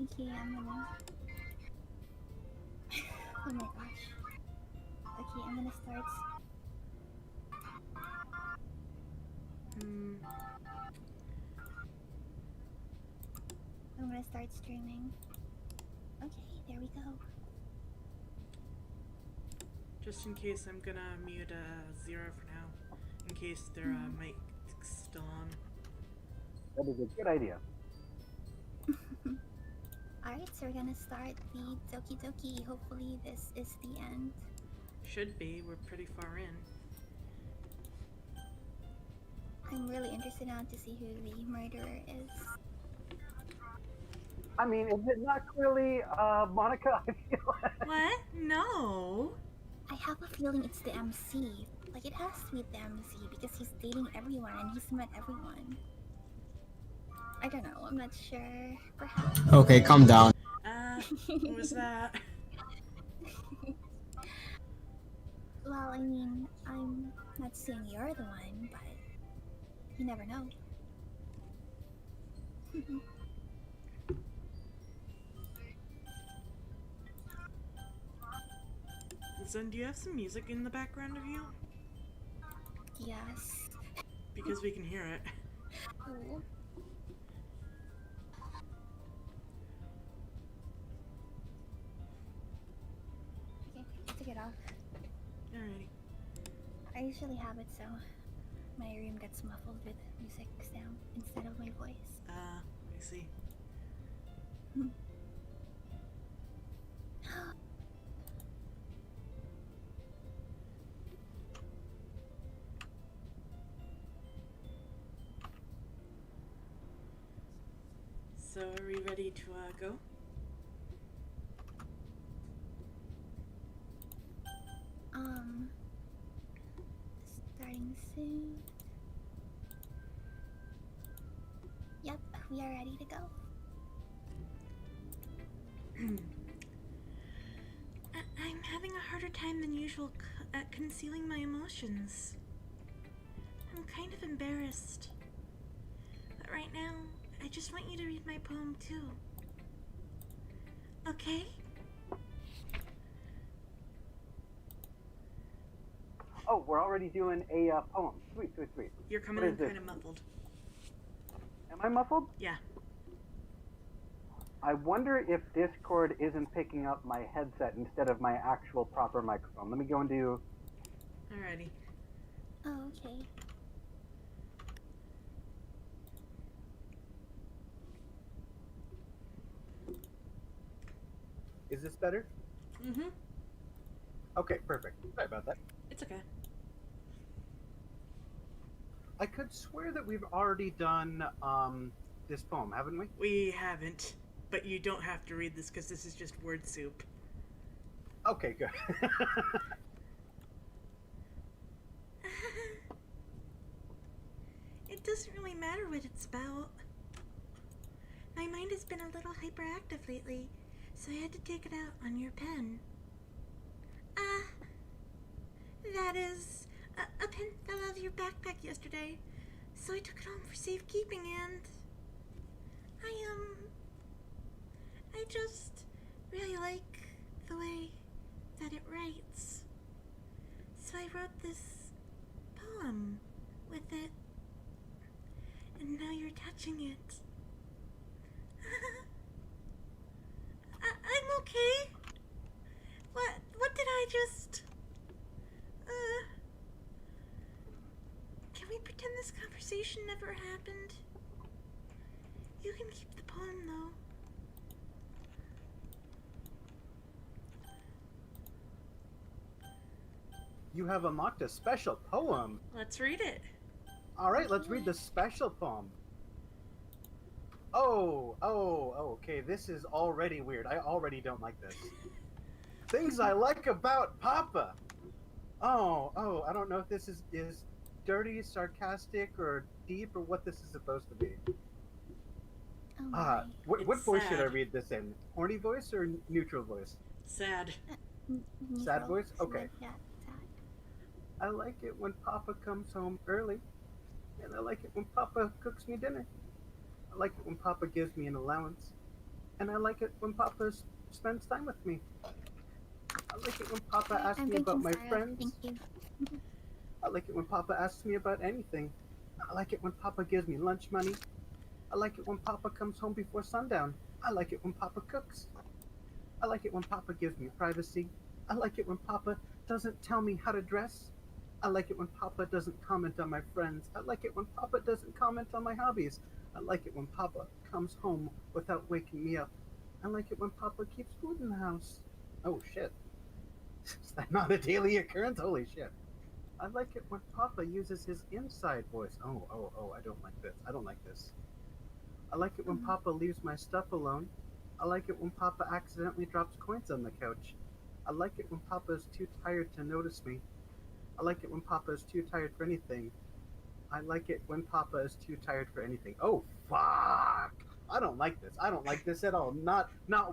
Okay, I'm gonna... Oh my gosh. Okay, I'm gonna start... I'm gonna start streaming. Okay, there we go. Just in case, I'm gonna mute Xero for now, in case their mic's still on. That is a good idea. Alright, so we're gonna start the Doki Doki. Hopefully this is the end. Should be, we're pretty far in. I'm really interested now to see who the murderer is. I mean, is it not clearly Monica? I feel What? No! I have a feeling it's the MC. Like, it has to be the MC because he's dating everyone and he's met everyone. I don't know, I'm not sure. Perhaps. Okay, calm down. What was that? Well, I mean, I'm not saying you're the one, but you never know. Zen, do you have some music in the background of you? Yes. Because we can hear it. Cool. Okay, I took it off. Alrighty. I usually have it so my room gets muffled with music sound instead of my voice. I see. So, are we ready to go? Starting soon. Yep, we are ready to go. I'm having a harder time than usual at concealing my emotions. I'm kind of embarrassed. But right now, I just want you to read my poem too. Okay? Oh, we're already doing a poem. Sweet. You're coming in kind of muffled. Am I muffled? Yeah. I wonder if Discord isn't picking up my headset instead of my actual proper microphone. Let me go and do... Alrighty. Oh, okay. Is this better? Mm-hmm. Okay, perfect. Sorry about that. It's okay. I could swear that we've already done this poem, haven't we? We haven't, but you don't have to read this because this is just word soup. Okay, good. It doesn't really matter what it's about. My mind has been a little hyperactive lately, so I had to take it out on your pen. That is, a pen fell out of your backpack yesterday, so I took it home for safekeeping, and I just really like the way that it writes. So I wrote this poem with it, and now you're touching it. I'm okay. What did I just... Can we pretend this conversation never happened? You can keep the poem, though. You have unlocked a special poem. Let's read it. All right, let's read the special poem. Oh, okay, this is already weird. I already don't like this. Things I like about Papa. Oh, I don't know if this is dirty, sarcastic, or deep, or what this is supposed to be. Oh what It's voice should I sad. read this in? Horny voice or neutral voice? Sad. Sad voice? Okay. Yeah, sad. I like it when Papa comes home early, and I like it when Papa cooks me dinner. I like it when Papa gives me an allowance. And I like it when Papa spends time with me. I like it when Papa asks I'm me about drinking my syrup. friends. Thank you. I like it when Papa asks me about anything. I like it when Papa gives me lunch money. I like it when Papa comes home before sundown. I like it when Papa cooks. I like it when Papa gives me privacy. I like it when Papa doesn't tell me how to dress. I like it when Papa doesn't comment on my friends. I like it when Papa doesn't comment on my hobbies. I like it when Papa comes home without waking me up. I like it when Papa keeps food in the house. Oh shit. Is that not a daily occurrence? Holy shit. I like it when Papa uses his inside voice. Oh, I don't like this. I don't like this. I like it when Papa leaves my stuff alone. I like it when Papa accidentally drops coins on the couch. I like it when Papa is too tired to notice me. I like it when Papa is too tired for anything. I like it when Papa is too tired for anything. Oh fuck! I don't like this. I don't like this at all. Not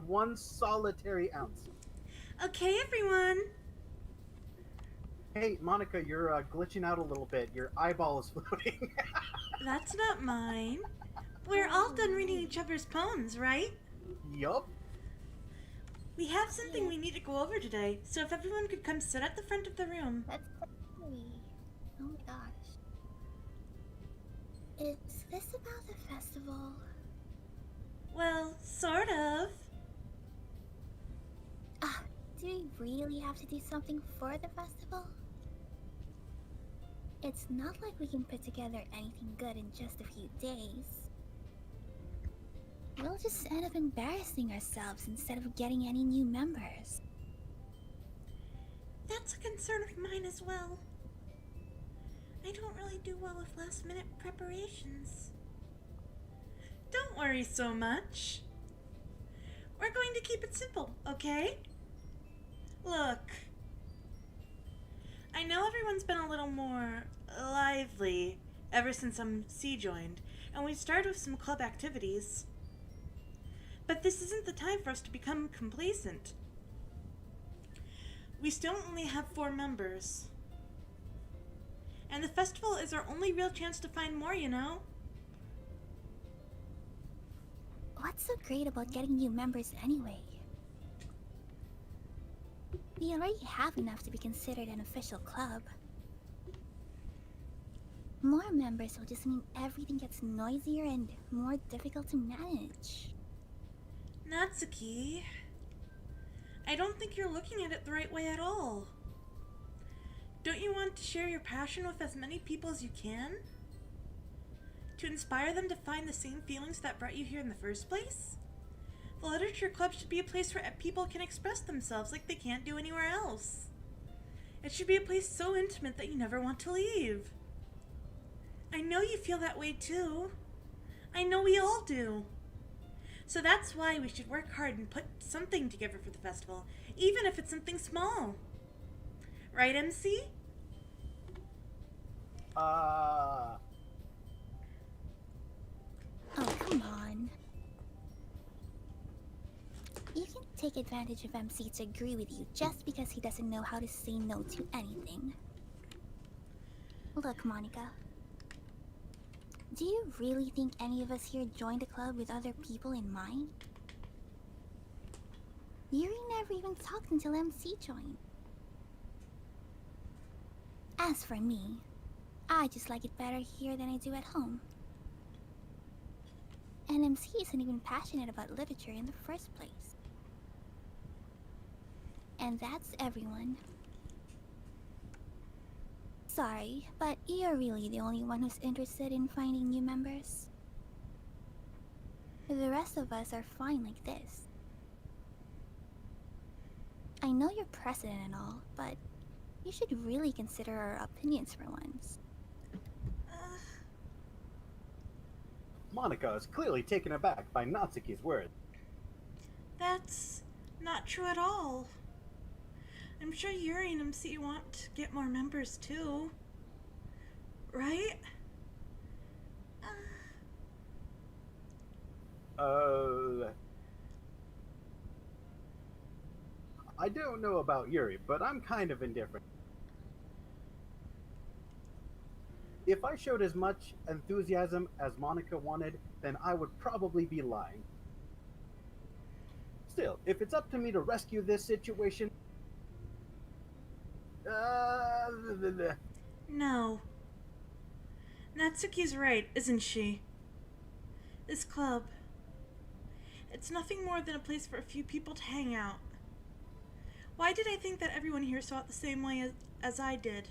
one solitary ounce. Okay, everyone. Hey, Monica, you're glitching out a little bit. Your eyeball is floating. That's not mine. We're all done reading each other's poems, right? Yup. We have something we need to go over today, so if everyone could come sit at the front of the room. That's scary. Oh my gosh. Is this about the festival? Well, sort of. Do we really have to do something for the festival? It's not like we can put together anything good in just a few days. We'll just end up embarrassing ourselves instead of getting any new members. That's a concern of mine as well. I don't really do well with last-minute preparations. Don't worry so much. We're going to keep it simple, okay? Look. I know everyone's been a little more lively ever since MC joined, and we started with some club activities. But this isn't the time for us to become complacent. We still only have 4 members. And the festival is our only real chance to find more, you know? What's so great about getting new members anyway? We already have enough to be considered an official club. More members will just mean everything gets noisier and more difficult to manage. Natsuki, I don't think you're looking at it the right way at all. Don't you want to share your passion with as many people as you can? To inspire them to find the same feelings that brought you here in the first place? The Literature Club should be a place where people can express themselves like they can't do anywhere else. It should be a place so intimate that you never want to leave. I know you feel that way too. I know we all do. So that's why we should work hard and put something together for the festival, even if it's something small. Right, MC? Oh, come on. You can take advantage of MC to agree with you just because he doesn't know how to say no to anything. Look, Monica. Do you really think any of us here joined a club with other people in mind? Yuri never even talked until MC joined. As for me, I just like it better here than I do at home. And MC isn't even passionate about literature in the first place. And that's everyone. Sorry, but you're really the only one who's interested in finding new members. The rest of us are fine like this. I know you're president and all, but you should really consider our opinions for once. Monica is clearly taken aback by Natsuki's words. That's not true at all. I'm sure Yuri and MC want to get more members too. Right? I don't know about Yuri, but I'm kind of indifferent. If I showed as much enthusiasm as Monica wanted, then I would probably be lying. Still, if it's up to me to rescue this situation, No. Natsuki's right, isn't she? This club, it's nothing more than a place for a few people to hang out. Why did I think that everyone here saw it the same way as I did?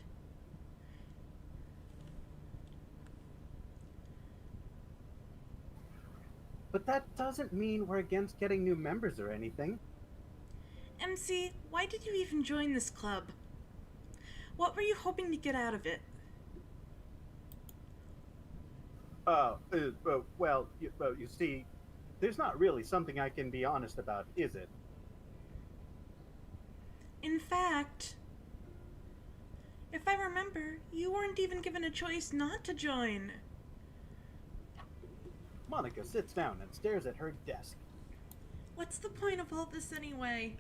but that doesn't mean we're against getting new members or anything. MC, why did you even join this club? What were you hoping to get out of it? Well, you see, there's not really something I can be honest about, is it? In fact, if I remember, you weren't even given a choice not to join. Monica sits down and stares at her desk. What's the point of all this anyway?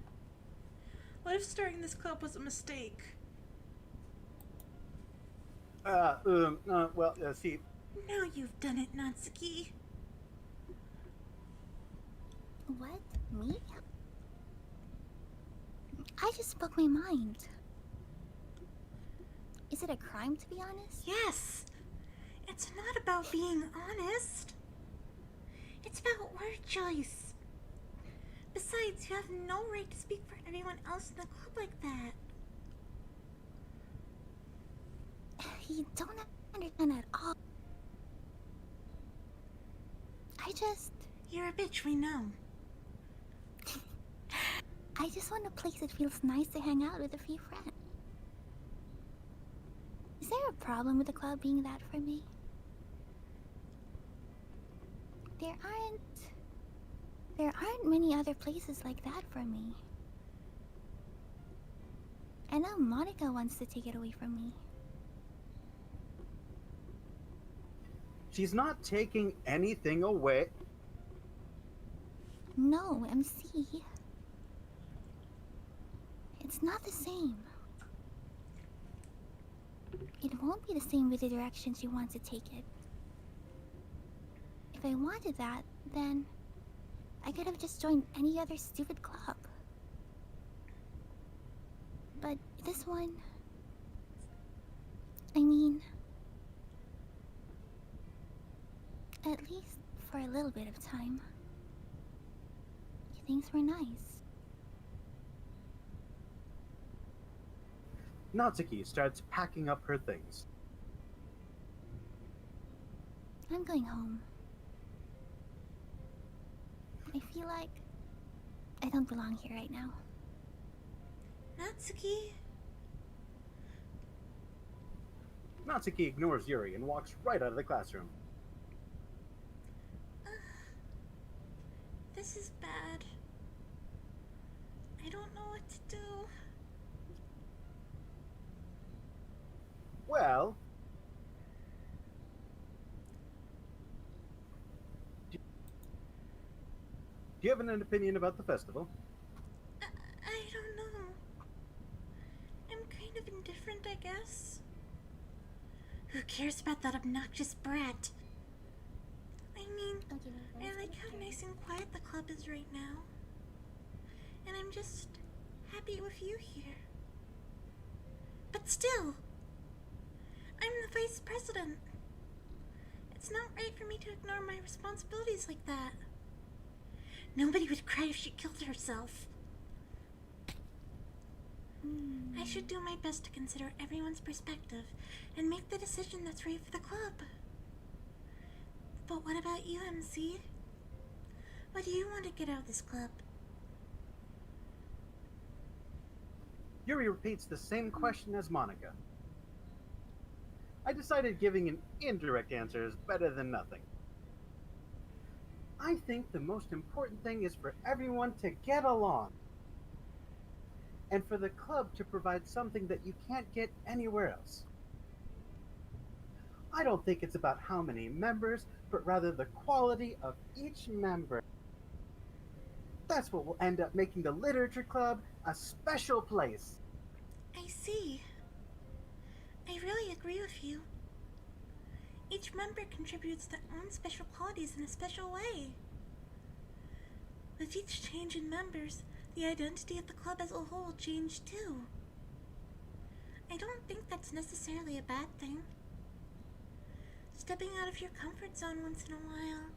What if starting this club was a mistake? See, Now you've done it, Natsuki. What? Me? I just spoke my mind. Is it a crime to be honest? Yes! It's not about being honest. It's about word choice. Besides, you have no right to speak for everyone else in the club like that. You don't understand at all. You're a bitch, we know. I just want a place that feels nice to hang out with a few friends. Is there a problem with the club being that for me? There aren't many other places like that for me. I know Monica wants to take it away from me. she's not taking anything away. No, MC. It's not the same. It won't be the same with the direction she wants to take it. If I wanted that, then I could have just joined any other stupid club. But this one... I mean... at least for a little bit of time. Things were nice. Natsuki starts packing up her things. I'm going home. I feel like I don't belong here right now. Natsuki? Natsuki ignores Yuri and walks right out of the classroom. This is bad. I don't know what to do. Well... Do you have an opinion about the festival? I don't know. I'm kind of indifferent, I guess. Who cares about that obnoxious brat? I mean, I like how nice and quiet the club is right now. And I'm just happy with you here. But still, I'm the vice president. It's not right for me to ignore my responsibilities like that. Nobody would cry if she killed herself. I should do my best to consider everyone's perspective and make the decision that's right for the club. But what about you, MC? What do you want to get out of this club? Yuri repeats the same question as Monica. I decided giving an indirect answer is better than nothing. I think the most important thing is for everyone to get along. And for the club to provide something that you can't get anywhere else. I don't think it's about how many members, but rather the quality of each member. That's what will end up making the literature club a special place. I see. I really agree with you. Each member contributes their own special qualities in a special way. With each change in members, the identity of the club as a whole changed too. I don't think that's necessarily a bad thing. Stepping out of your comfort zone once in a while.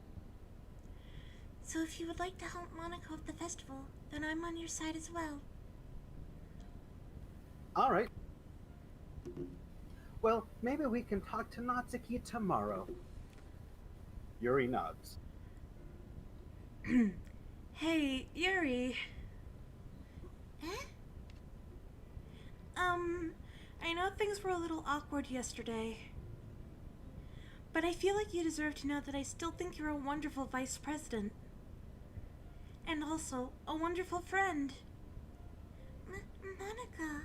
So if you would like to help Monaco with the festival, then I'm on your side as well. Alright. Well, maybe we can talk to Natsuki tomorrow. Yuri nods. Hey, Yuri. Eh? I know things were a little awkward yesterday. But I feel like you deserve to know that I still think you're a wonderful vice president. And also, a wonderful friend. Monica.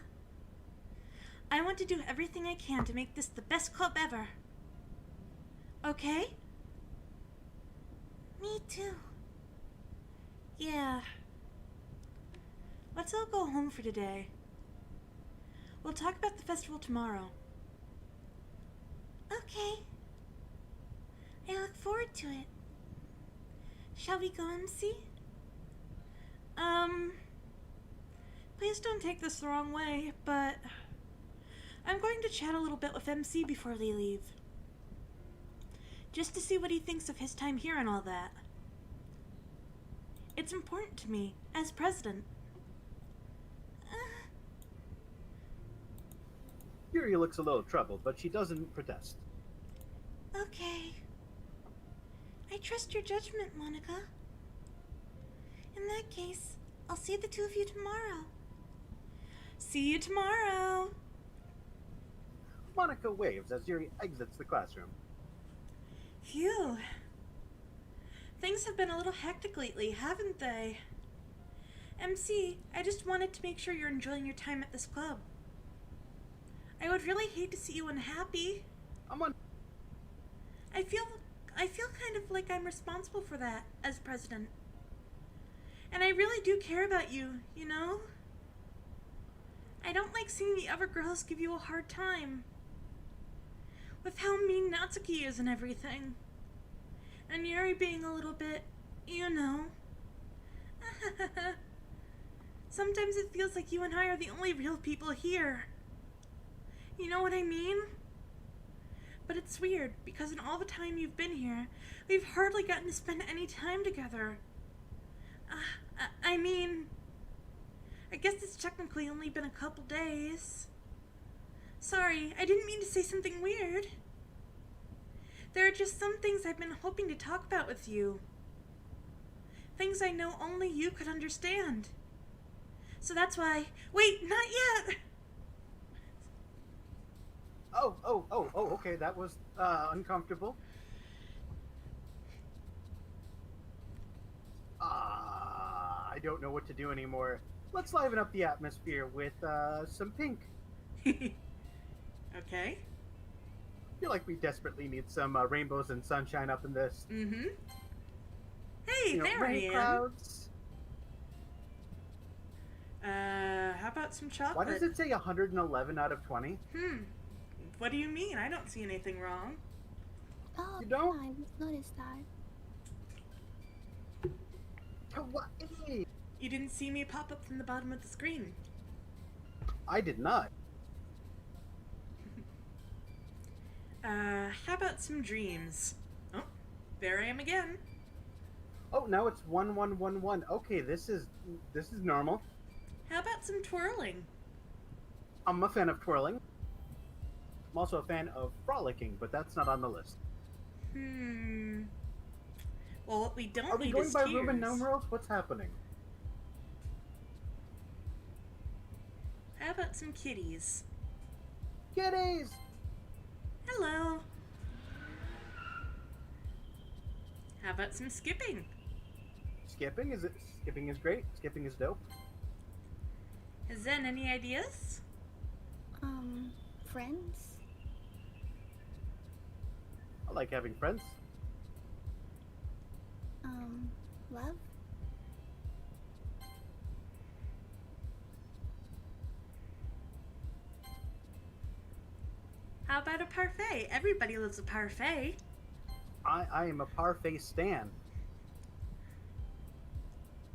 I want to do everything I can to make this the best club ever. Okay? Me too. Yeah. Let's all go home for today. We'll talk about the festival tomorrow. Okay. I look forward to it. Shall we go, MC? Please don't take this the wrong way, but I'm going to chat a little bit with MC before they leave. Just to see what he thinks of his time here and all that. It's important to me, as president. Yuri looks a little troubled, but she doesn't protest. Okay. I trust your judgment, Monica. In that case, I'll see the two of you tomorrow. See you tomorrow. Monica waves as Yuri exits the classroom. Phew. Things have been a little hectic lately, haven't they? MC, I just wanted to make sure you're enjoying your time at this club. I would really hate to see you unhappy. I feel kind of like I'm responsible for that as president. And I really do care about you, you know? I don't like seeing the other girls give you a hard time. With how mean Natsuki is and everything. And Yuri being a little bit, you know. Sometimes it feels like you and I are the only real people here. You know what I mean? But it's weird, because in all the time you've been here, we've hardly gotten to spend any time together. I mean, I guess it's technically only been a couple days. Sorry, I didn't mean to say something weird. There are just some things I've been hoping to talk about with you. Things I know only you could understand. So that's why... Wait, not yet! Oh, okay, that was, uncomfortable. I don't know what to do anymore. Let's liven up the atmosphere with, some pink. Okay. I feel like we desperately need some, rainbows and sunshine up in this. Mm-hmm. Hey, there I rain am. clouds. How about some chocolate? Why does it say 111 out of 20? What do you mean? I don't see anything wrong. Oh, You don't? yeah, I just noticed that. Kawaii! You didn't see me pop up from the bottom of the screen. I did not. How about some dreams? Oh, there I am again. Oh, now it's 1111. Okay, this is normal. How about some twirling? I'm a fan of twirling. I'm also a fan of frolicking, but that's not on the list. Well, what we don't Are we need going is by tears. Roman numerals? What's happening? How about some kitties? Kitties! Hello. How about some skipping? Skipping is great. Skipping is dope. Has Zen any ideas? Friends? I like having friends. Love? How about a parfait? Everybody loves a parfait. I am a parfait stan.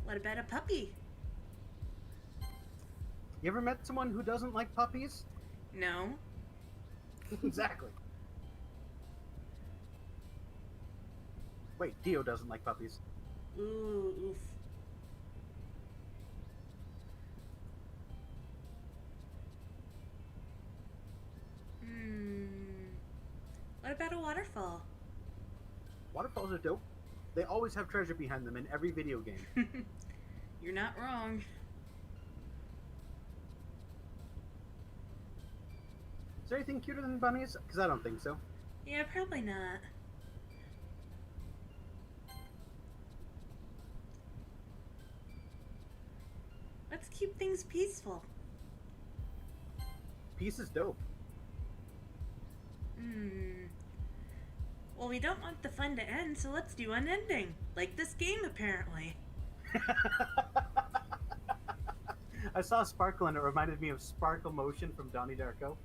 What about a puppy? You ever met someone who doesn't like puppies? No. Exactly. Wait, Dio doesn't like puppies. Ooh, oof. What about a waterfall? Waterfalls are dope. They always have treasure behind them in every video game. You're not wrong. Is there anything cuter than bunnies? Because I don't think so. Yeah, probably not. Let's keep things peaceful. Peace is dope. Well, we don't want the fun to end, so let's do unending. Like this game, apparently. I saw Sparkle and it reminded me of Sparkle Motion from Donnie Darko.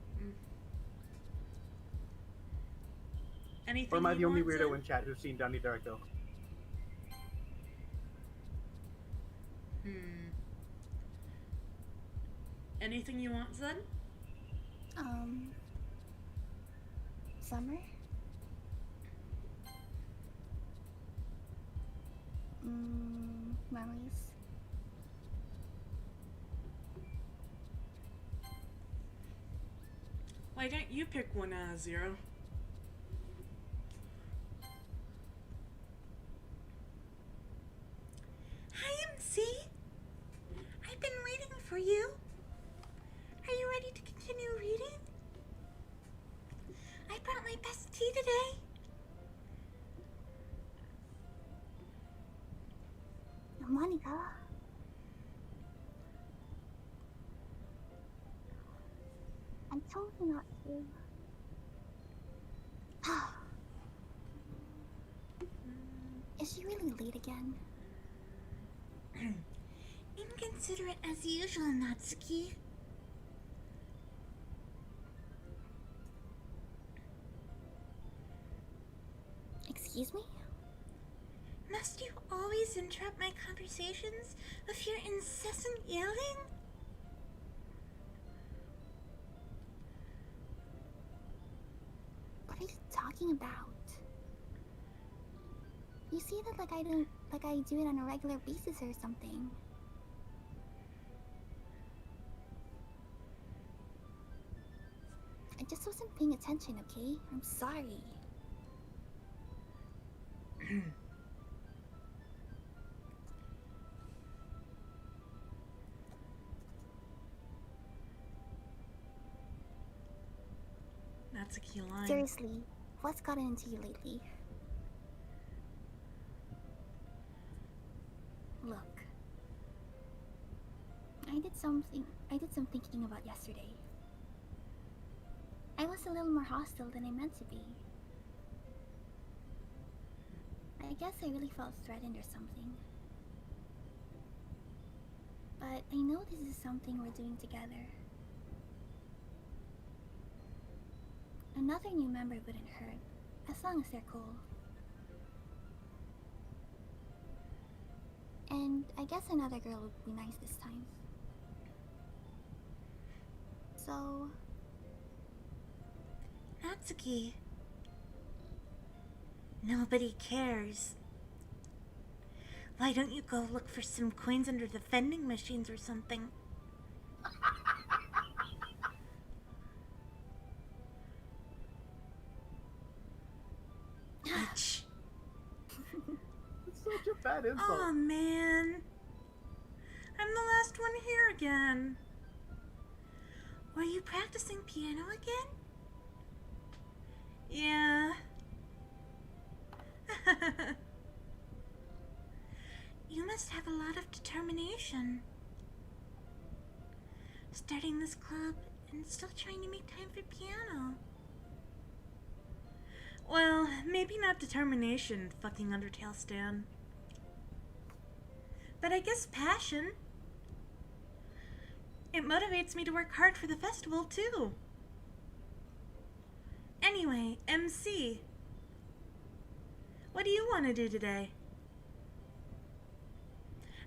Anything Or am I you the only want, weirdo Zen? in chat who's seen Donnie Darko? Anything you want, Zen? Summer? Memories. Why don't you pick one, Zero? Hi, MC. I've been waiting for you. Are you ready to continue reading? I brought my best tea today. Monica. I'm told you not to. Is she really late again? Inconsiderate as usual, Natsuki. Excuse me? Must you always interrupt my conversations with your incessant yelling? What are you talking about? You see that like I do it on a regular basis or something. I just wasn't paying attention, okay? I'm sorry. Natsuki line. Seriously, what's gotten into you lately? Look. I did some thinking about yesterday. I was a little more hostile than I meant to be. I guess I really felt threatened or something. But I know this is something we're doing together. Another new member wouldn't hurt, as long as they're cool. And I guess another girl would be nice this time. So... Natsuki. Nobody cares. Why don't you go look for some coins under the vending machines or something? Bitch. It's such a bad insult. Oh man. I'm the last one here again. Were you practicing piano again? Yeah. You must have a lot of determination. Starting this club and still trying to make time for piano. Well, maybe not determination, fucking Undertale Stan. But I guess passion. It motivates me to work hard for the festival, too. Anyway, MC. What do you want to do today?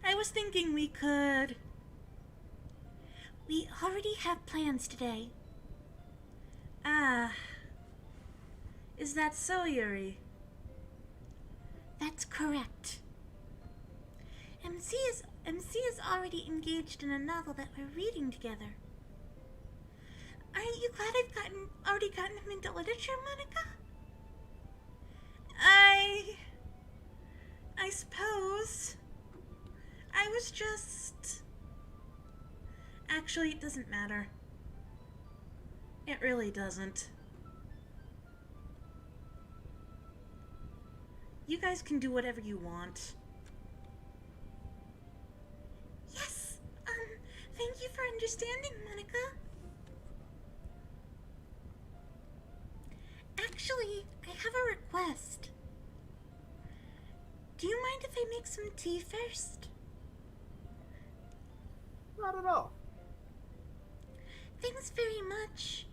I was thinking we could... We already have plans today. Ah. Is that so, Yuri? That's correct. MC is already engaged in a novel that we're reading together. Aren't you glad I've already gotten him into literature, Monica? I suppose. I was just... Actually, it doesn't matter. It really doesn't. You guys can do whatever you want. Yes! Thank you for understanding, Monica. Actually, I have a request. Do you mind if I make some tea first? Not at all. Thanks very much.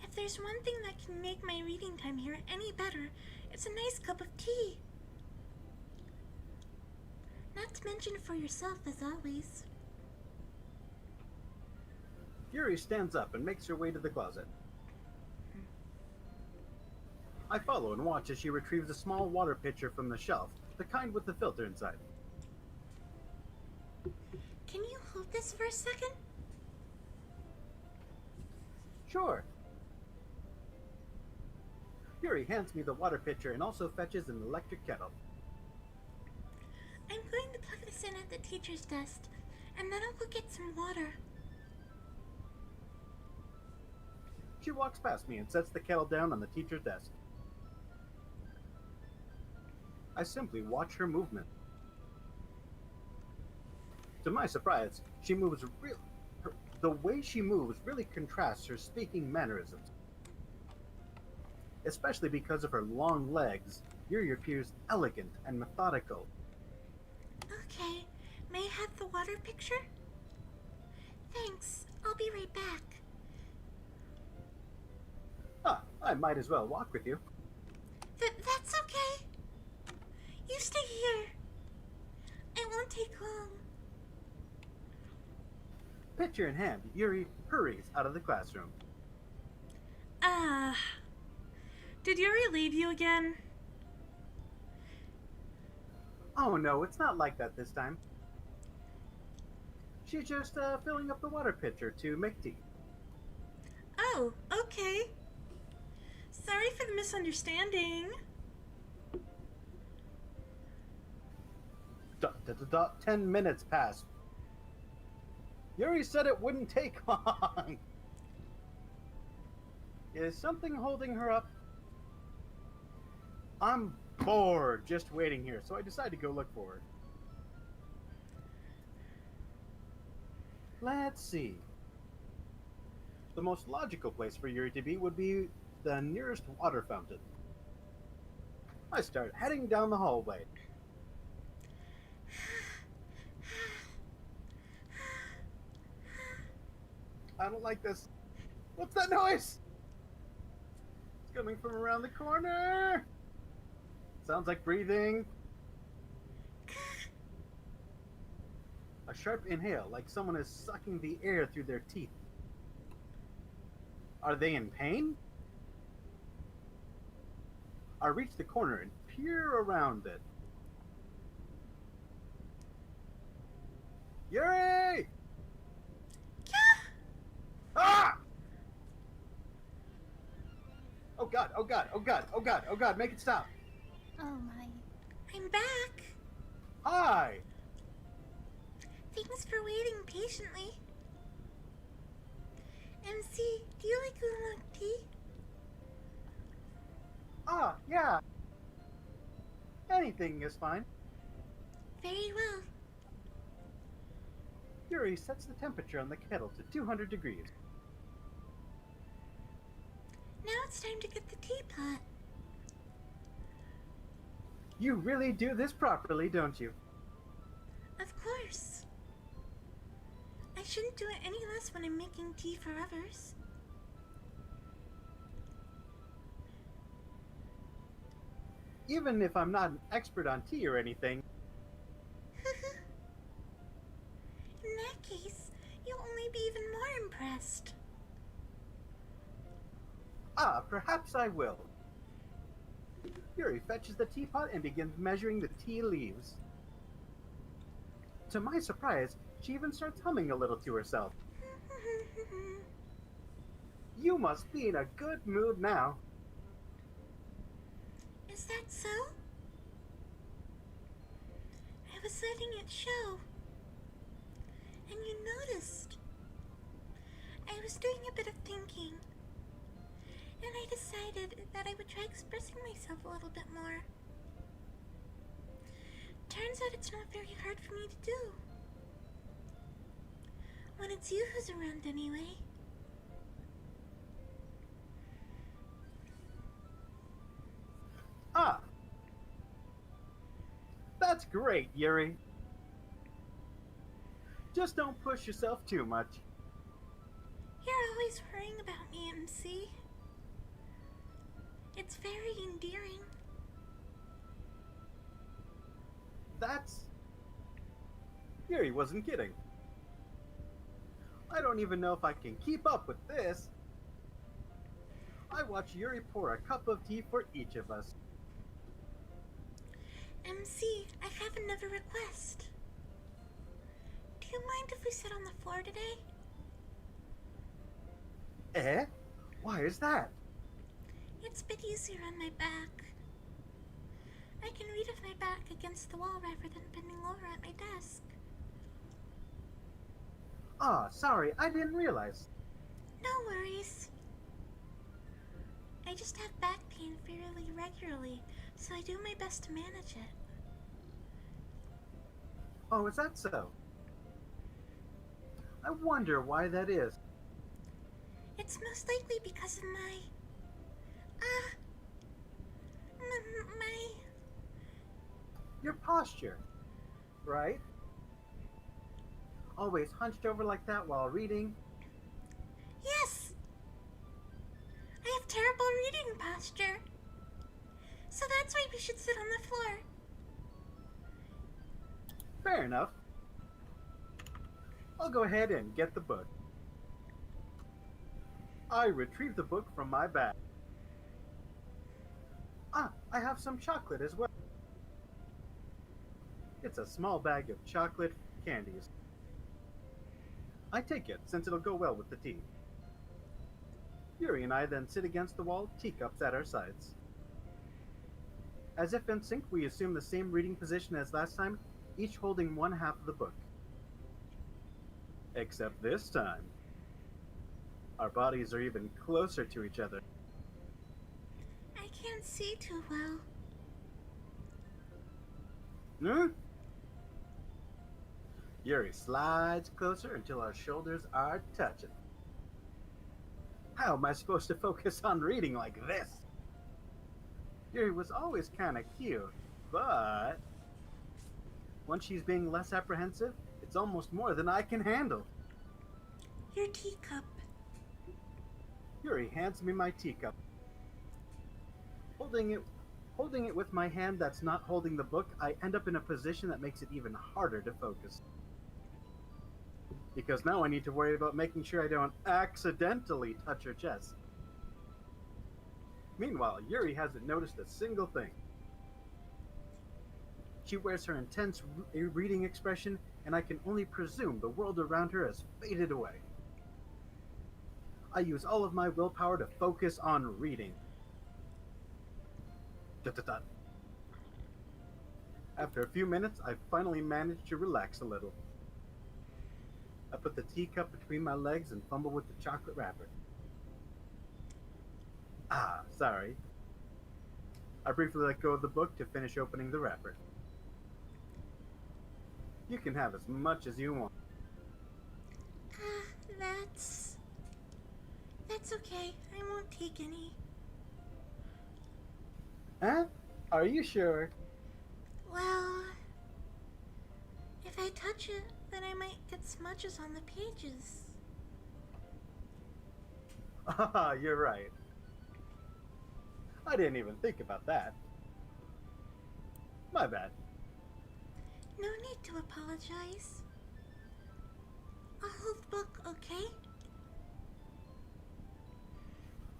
If there's one thing that can make my reading time here any better, it's a nice cup of tea. Not to mention for yourself, as always. Yuri stands up and makes her way to the closet. I follow and watch as she retrieves a small water pitcher from the shelf, the kind with the filter inside. Can you hold this for a second? Sure. Yuri hands me the water pitcher and also fetches an electric kettle. I'm going to plug this in at the teacher's desk, and then I'll go get some water. She walks past me and sets the kettle down on the teacher's desk. I simply watch her movement. To my surprise, the way she moves really contrasts her speaking mannerisms. Especially because of her long legs, Yuri appears elegant and methodical. Okay, may I have the water pitcher? Thanks, I'll be right back. Ah, I might as well walk with you. That's okay. You stay here. It won't take long. Pitcher in hand, Yuri hurries out of the classroom. Did Yuri leave you again? Oh no, it's not like that this time. She's just filling up the water pitcher to make tea. Oh, okay. Sorry for the misunderstanding. 10 minutes pass. Yuri said it wouldn't take long. Is something holding her up? I'm bored just waiting here, so I decide to go look for her. Let's see. The most logical place for Yuri to be would be the nearest water fountain. I start heading down the hallway. I don't like this. What's that noise? It's coming from around the corner. Sounds like breathing. A sharp inhale, like someone is sucking the air through their teeth. Are they in pain? I reach the corner and peer around it. Yuri! Ah! Oh god, oh god, oh god, oh god, oh god, make it stop. Oh my. I'm back. Hi! Thanks for waiting patiently. MC, do you like oolong tea? Ah, yeah. Anything is fine. Very well. Yuri sets the temperature on the kettle to 200 degrees. Now it's time to get the teapot. You really do this properly, don't you? Of course. I shouldn't do it any less when I'm making tea for others. Even if I'm not an expert on tea or anything, request. Ah, perhaps I will. Yuri fetches the teapot and begins measuring the tea leaves. To my surprise, she even starts humming a little to herself. You must be in a good mood now. Is that so? I was letting it show. And you noticed. I was doing a bit of thinking. And I decided that I would try expressing myself a little bit more. Turns out it's not very hard for me to do. When it's you who's around anyway. Ah! That's great, Yuri. Just don't push yourself too much. You're always worrying about me, MC. It's very endearing. That's... Yuri wasn't kidding. I don't even know if I can keep up with this. I watch Yuri pour a cup of tea for each of us. MC, I have another request. Do you mind if we sit on the floor today? Eh? Why is that? It's a bit easier on my back. I can read with my back against the wall rather than bending over at my desk. Ah, sorry, I didn't realize. No worries. I just have back pain fairly regularly, so I do my best to manage it. Oh, is that so? I wonder why that is. It's most likely because of my... my... Your posture, right? Always hunched over like that while reading. Yes! I have terrible reading posture. So that's why we should sit on the floor. Fair enough. I'll go ahead and get the book. I retrieve the book from my bag. Ah, I have some chocolate as well. It's a small bag of chocolate candies. I take it, since it'll go well with the tea. Yuri and I then sit against the wall, teacups at our sides. As if in sync, we assume the same reading position as last time, each holding one half of the book. Except this time, our bodies are even closer to each other. I can't see too well. Hmm? Yuri slides closer until our shoulders are touching. How am I supposed to focus on reading like this? Yuri was always kinda cute, but once she's being less apprehensive, it's almost more than I can handle. Your teacup. Yuri hands me my teacup. Holding it with my hand that's not holding the book, I end up in a position that makes it even harder to focus. Because now I need to worry about making sure I don't accidentally touch her chest. Meanwhile, Yuri hasn't noticed a single thing. She wears her intense reading expression, and I can only presume the world around her has faded away. I use all of my willpower to focus on reading. Dut-dut-dut. After a few minutes, I finally managed to relax a little. I put the teacup between my legs and fumble with the chocolate wrapper. Ah, sorry. I briefly let go of the book to finish opening the wrapper. You can have as much as you want. That's okay. I won't take any. Huh? Are you sure? Well, if I touch it, then I might get smudges on the pages. Ah, you're right. I didn't even think about that. My bad. No need to apologize. I'll hold the book, okay?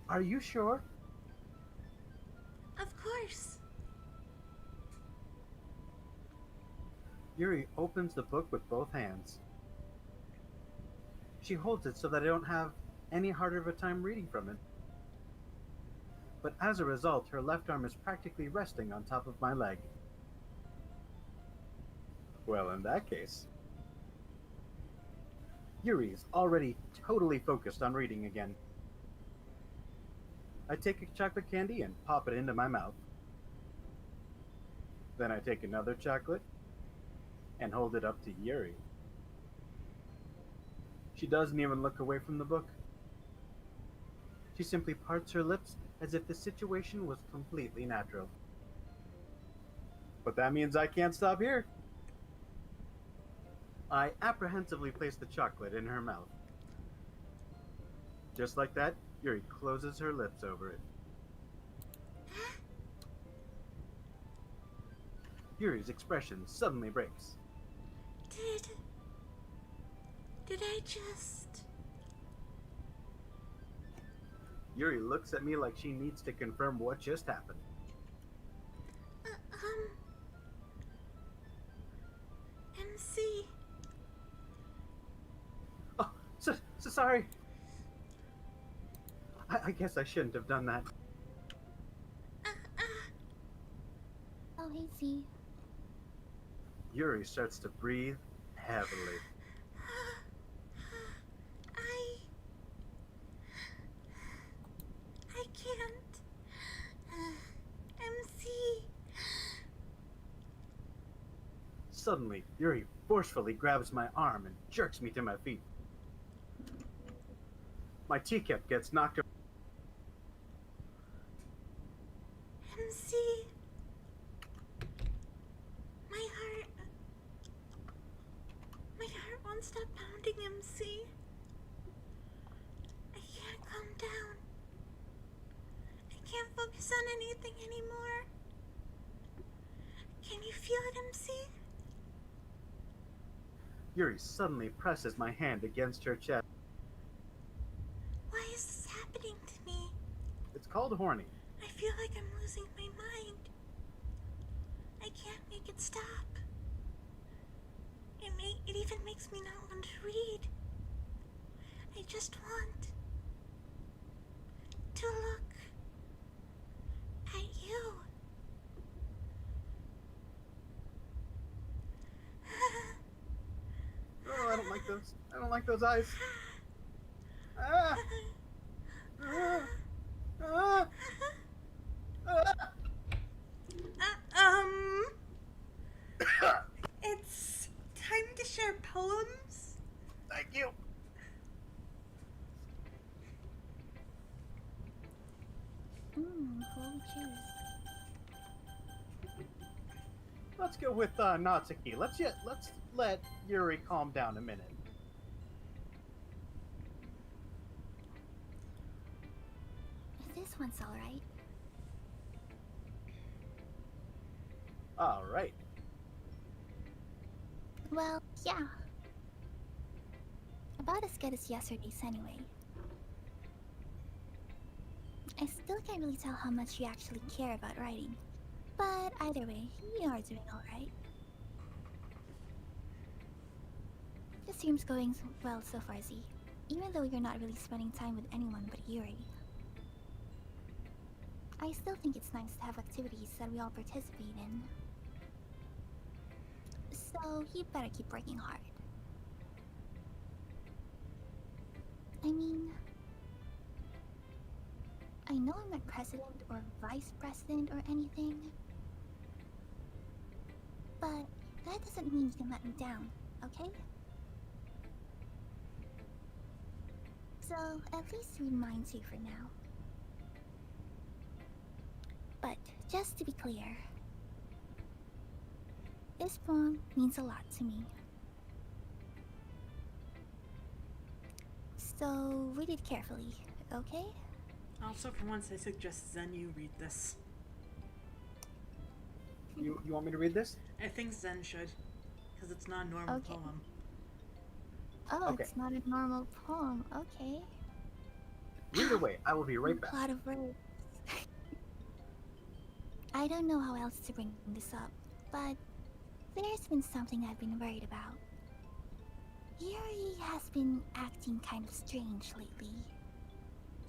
Are you sure? Of course. Yuri opens the book with both hands. She holds it so that I don't have any harder of a time reading from it. But as a result, her left arm is practically resting on top of my leg. Well, in that case, Yuri's already totally focused on reading again. I take a chocolate candy and pop it into my mouth. Then I take another chocolate and hold it up to Yuri. She doesn't even look away from the book. She simply parts her lips as if the situation was completely natural. But that means I can't stop here. I apprehensively place the chocolate in her mouth. Just like that, Yuri closes her lips over it. Yuri's expression suddenly breaks. Did I just... Yuri looks at me like she needs to confirm what just happened. MC? Oh, so sorry. I guess I shouldn't have done that. Oh, hey, Z. Yuri starts to breathe heavily. I can't. MC. Suddenly, Yuri forcefully grabs my arm and jerks me to my feet. My teacup gets knocked over. MC. My heart won't stop pounding, MC. I can't calm down. I can't focus on anything anymore. Can you feel it, MC? Yuri suddenly presses my hand against her chest. Why is this happening to me? It's called horny. I feel like I'm losing my mind. I can't make it stop. It even makes me not want to read. I just want to look at you. Oh, I don't like those. I don't like those eyes. Ah! Ah! Ah! Ah! It's time to share poems. Thank you. Who would choose? Let's go with Natsuki. Let's let Yuri calm down a minute. This one's alright. All right. Well, yeah. About as good as yesterday's anyway. I still can't really tell how much you actually care about writing. But either way, you are doing alright. This seems going well so far, Z. Even though you're not really spending time with anyone but Yuri. I still think it's nice to have activities that we all participate in. So, you better keep working hard. I mean... I know I'm not president or vice president or anything. But that doesn't mean you can let me down, okay? So, at least read mine too for now. But, just to be clear, this poem means a lot to me. So, read it carefully, okay? Also, for once, I suggest Zen you read this. You want me to read this? I think Zen should, because it's not a normal Okay. poem. Oh, Okay. it's not a normal poem, okay. Read away. I will be right back. A lot of words. I don't know how else to bring this up, but there's been something I've been worried about. Yuri has been acting kind of strange lately.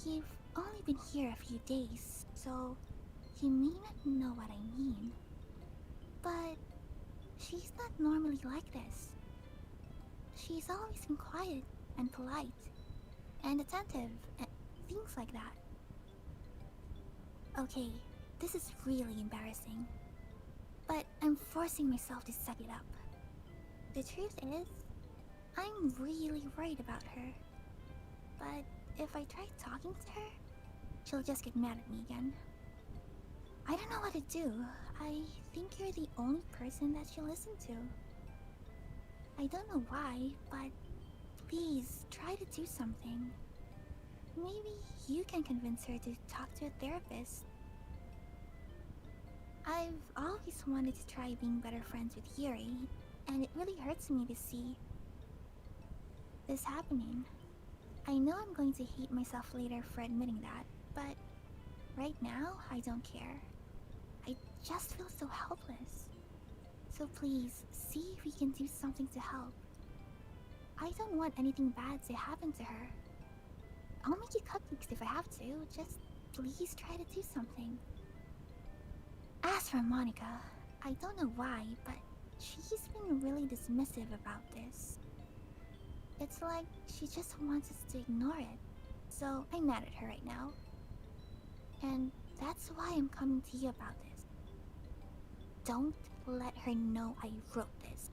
You've only been here a few days, so you may not know what I mean. But she's not normally like this. She's always been quiet and polite and attentive and things like that. Okay, this is really embarrassing, but I'm forcing myself to suck it up. The truth is, I'm really worried about her. But if I try talking to her, she'll just get mad at me again. I don't know what to do. I think you're the only person that she'll listen to. I don't know why, but please try to do something. Maybe you can convince her to talk to a therapist. I've always wanted to try being better friends with Yuri, and it really hurts me to see this happening. I know I'm going to hate myself later for admitting that, but right now, I don't care. I just feel so helpless. So please, see if we can do something to help. I don't want anything bad to happen to her. I'll make you cupcakes if I have to. Just please try to do something. As for Monica, I don't know why, but she's been really dismissive about this. It's like she just wants us to ignore it. So I'm mad at her right now. And that's why I'm coming to you about this. Don't let her know I wrote this.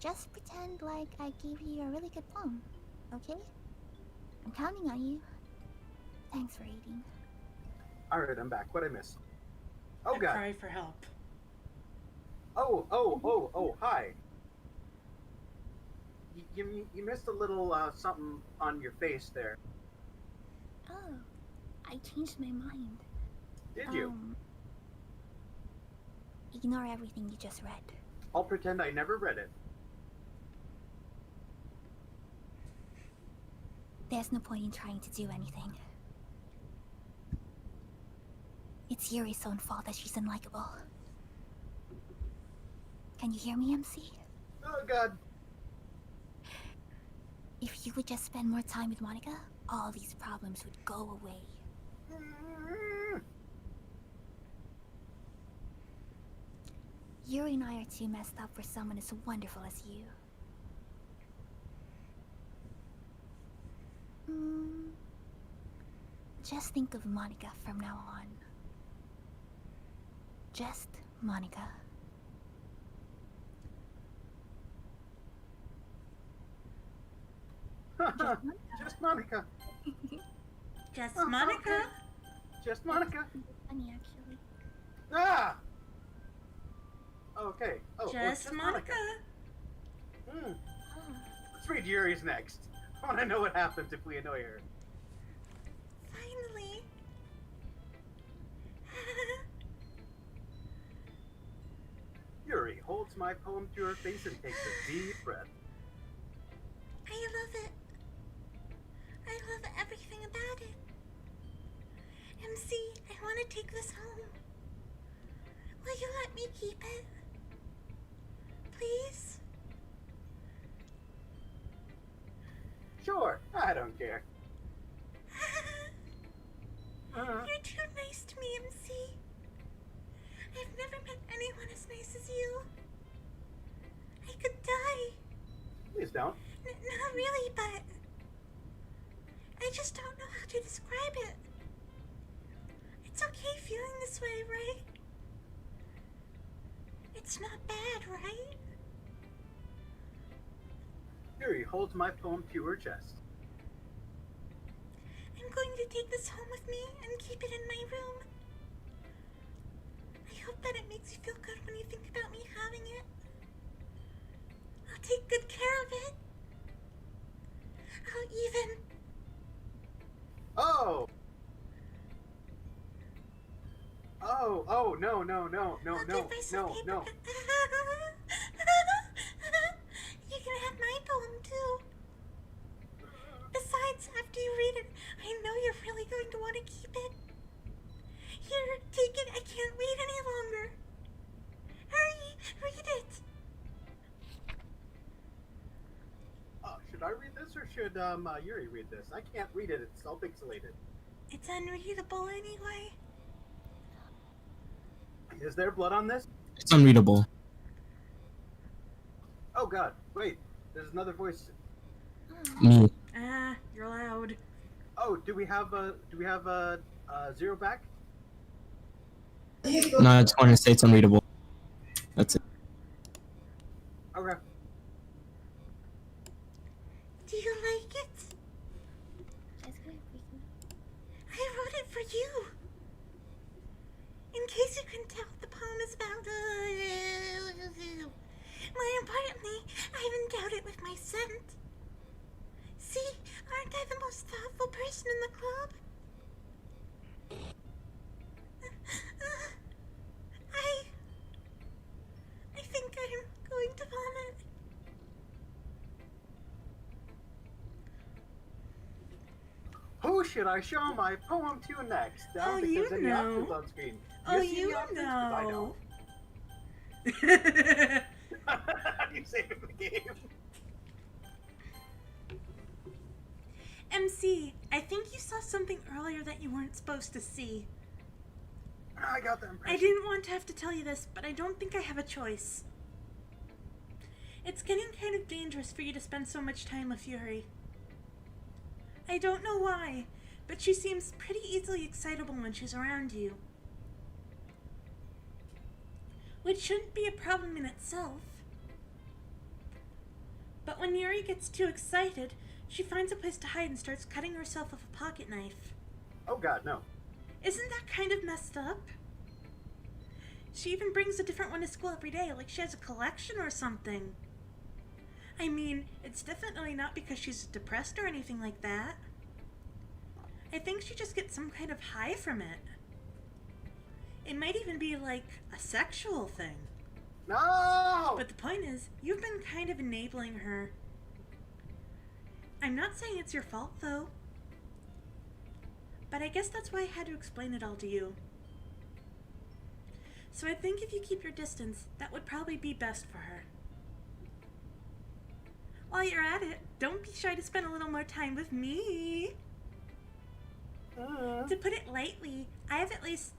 Just pretend like I gave you a really good poem, okay? I'm counting on you. Thanks for reading. Alright, I'm back. What'd I miss? Oh I god. cry for help. Oh, hi. You missed a little something on your face there. Oh, I changed my mind. Did you? Ignore everything you just read. I'll pretend I never read it. There's no point in trying to do anything. It's Yuri's own fault that she's unlikable. Can you hear me, MC? Oh god. If you would just spend more time with Monica, all these problems would go away. Yuri and I are too messed up for someone as wonderful as you. Just think of Monica from now on. Just Monica. Just Monica. Just Oh, Monica? okay. Just Monica. Funny, actually. Ah! Okay. Oh, Just Monica. Hmm. Ah, Let's read Yuri's next. I want to know what happens if we annoy her. Finally. Yuri holds my poem to her face and takes a deep breath. I love it. I love everything about it. MC, I want to take this home. Will you let me keep it? Please? Sure, I don't care. You're too nice to me, MC. I've never met anyone as nice as you. I could die. Please don't. Not really, but I just don't know how to describe it. It's okay feeling this way, right? It's not bad, right? Yuri holds my poem to her chest. I'm going to take this home with me and keep it in my room. I hope that it makes you feel good when you think about me having it. I'll take good care of it. I'll even... Oh! No, I'll give myself paper. no. You can have my poem too. Besides, after you read it, I know should Yuri read this? I can't read it. It's all pixelated. It's unreadable anyway. Is there blood on this? It's unreadable. Oh God! Wait, there's another voice. Me. Ah, you're loud. Oh, do we have Zero back? No, I just wanted to say it's unreadable. That's it. Okay. Do you like it? That's gonna freak me. I wrote it for you. In case you couldn't tell, the poem is about. More importantly, I've endowed it with my scent. See, aren't I the most thoughtful person in the club? I think I'm going to vomit. Who should I show my poem to next? Oh, because you then know. the options on screen. Oh, see you the options? 'Cause I know. don't. You saving the game. MC, I think you saw something earlier that you weren't supposed to see. I got the impression. I didn't want to have to tell you this, but I don't think I have a choice. It's getting kind of dangerous for you to spend so much time with Yuri. I don't know why, but she seems pretty easily excitable when she's around you. Which shouldn't be a problem in itself. But when Yuri gets too excited, she finds a place to hide and starts cutting herself with a pocket knife. Oh God, no. Isn't that kind of messed up? She even brings a different one to school every day, like she has a collection or something. I mean, it's definitely not because she's depressed or anything like that. I think she just gets some kind of high from it. It might even be like a sexual thing. No! But the point is, you've been kind of enabling her. I'm not saying it's your fault, though. But I guess that's why I had to explain it all to you. So I think if you keep your distance, that would probably be best for her. While you're at it, don't be shy to spend a little more time with me. To put it lightly, I at least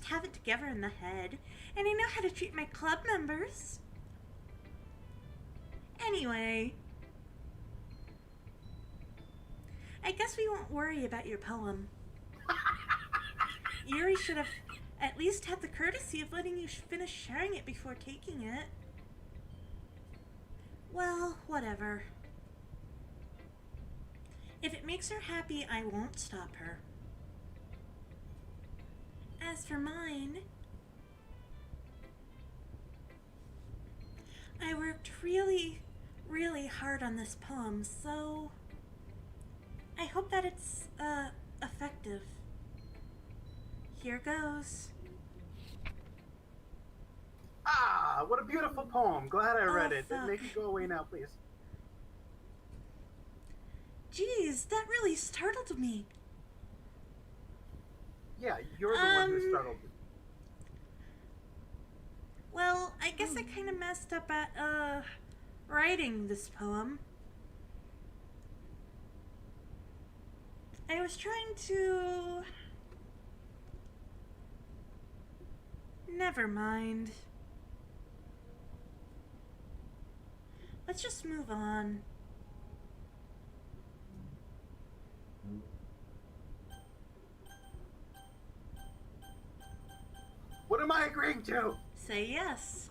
have it together in the head, and I know how to treat my club members. Anyway, I guess we won't worry about your poem. Yuri should have at least had the courtesy of letting you finish sharing it before taking it. Well, whatever. If it makes her happy, I won't stop her. As for mine, I worked really, really hard on this poem, so I hope that it's, effective. Here goes. Ah, what a beautiful poem. Glad I read it. fuck. Make it go away now, please. Geez, that really startled me. Yeah, you're the one who startled me. Well, I guess I kind of messed up at, writing this poem. I was trying to... Never mind. Let's just move on. What am I agreeing to? Say yes.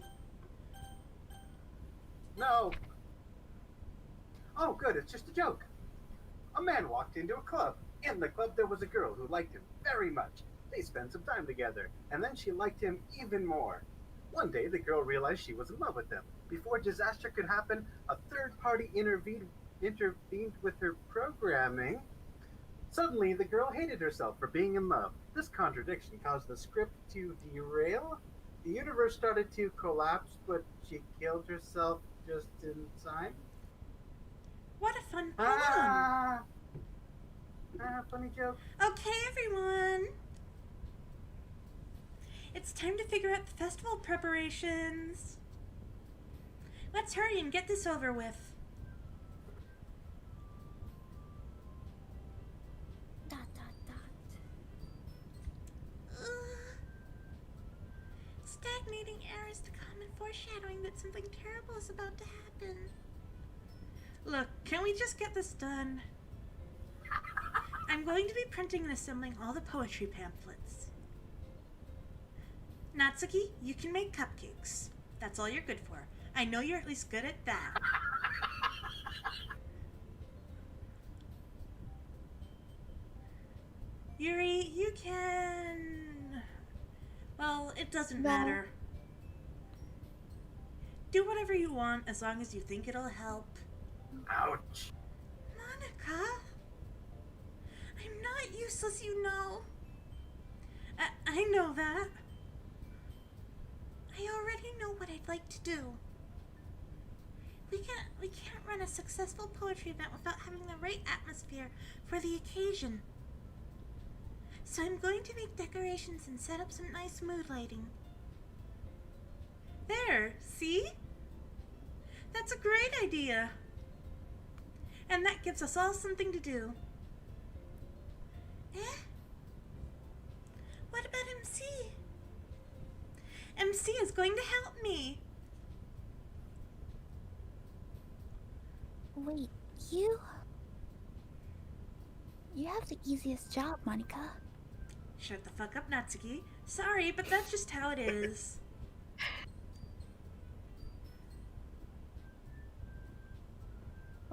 No. Oh, good, it's just a joke. A man walked into a club. In the club, there was a girl who liked him very much. They spent some time together, and then she liked him even more. One day, the girl realized she was in love with him. Before disaster could happen, a third party intervened with her programming. Suddenly, the girl hated herself for being in love. This contradiction caused the script to derail. The universe started to collapse, but she killed herself just in time. What a fun poem. Funny joke. Okay, everyone. It's time to figure out the festival preparations. Let's hurry and get this over with. stagnating air is the common foreshadowing that something terrible is about to happen. Look, can we just get this done? I'm going to be printing and assembling all the poetry pamphlets. Natsuki, you can make cupcakes. That's all you're good for. I know you're at least good at that. Yuri, you can... Well, it doesn't Well- matter. Do whatever you want as long as you think it'll help. Ouch. Monica? I'm not useless, you know. I know that. I already know what I'd like to do. We can't run a successful poetry event without having the right atmosphere for the occasion. So I'm going to make decorations and set up some nice mood lighting. There, see? That's a great idea. And that gives us all something to do. Eh? What about MC? MC is going to help me. Wait, you have the easiest job, Monica. Shut the fuck up, Natsuki. Sorry, but that's just how it is.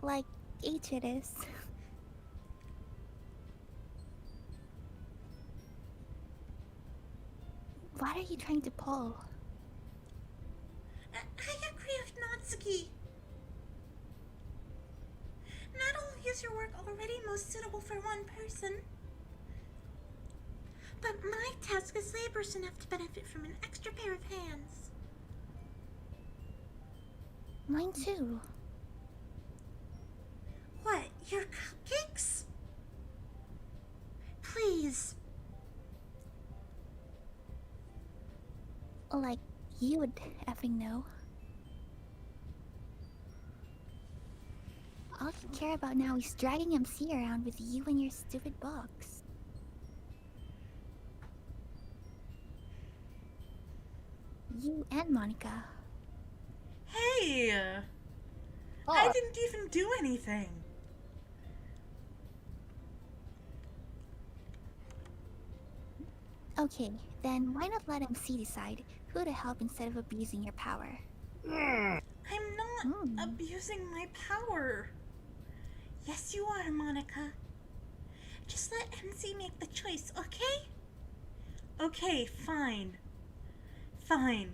Like H it is. What are you trying to pull? I agree with Natsuki. Not only is your work already most suitable for one person, but my task is laborious enough to benefit from an extra pair of hands. Mine too. What, your cupcakes? Please. Like, you would effing know. All you care about now is dragging MC around with you and your stupid box. You and Monica. Hey! Hi. I didn't even do anything. Okay, then why not let MC decide who to help instead of abusing your power? Mm. I'm not Hmm. abusing my power. Yes, you are, Monica. Just let MC make the choice, okay? Okay, fine. Fine.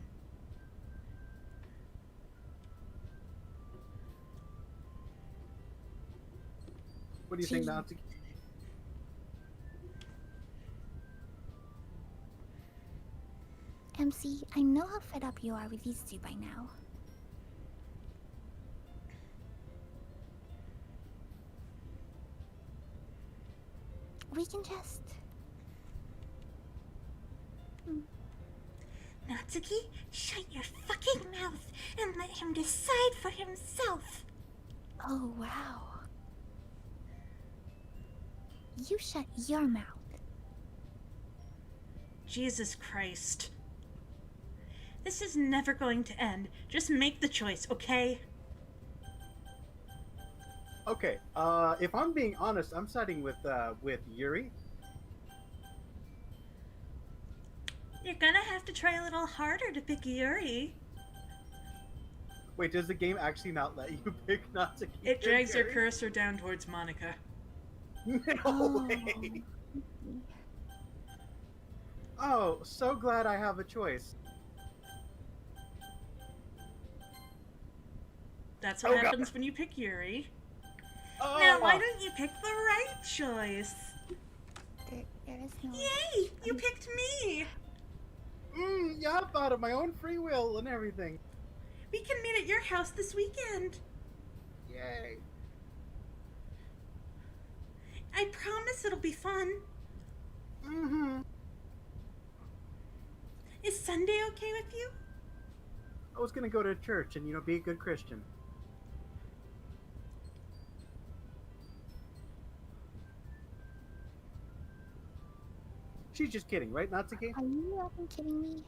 What do you think, Gee. Natsuki? MC, I know how fed up you are with these two by now. We can just... Natsuki, shut your fucking mouth and let him decide for himself. Oh, wow. You shut your mouth. Jesus Christ. This is never going to end. Just make the choice, okay? Okay, if I'm being honest, I'm siding with Yuri. You're gonna have to try a little harder to pick Yuri. Wait, does the game actually not let you pick Natsuki? It and drags your Yuri? cursor down towards Monica. No Oh. way! Oh, so glad I have a choice. That's what Oh, God. happens when you pick Yuri. Oh, Now, why don't you pick the right choice? There is no... Yay! You picked me! Yep, out of my own free will and everything. We can meet at your house this weekend. Yay. I promise it'll be fun. Mm-hmm. Is Sunday okay with you? I was gonna go to church and, be a good Christian. She's just kidding, right, Natsuki? Are you even kidding me?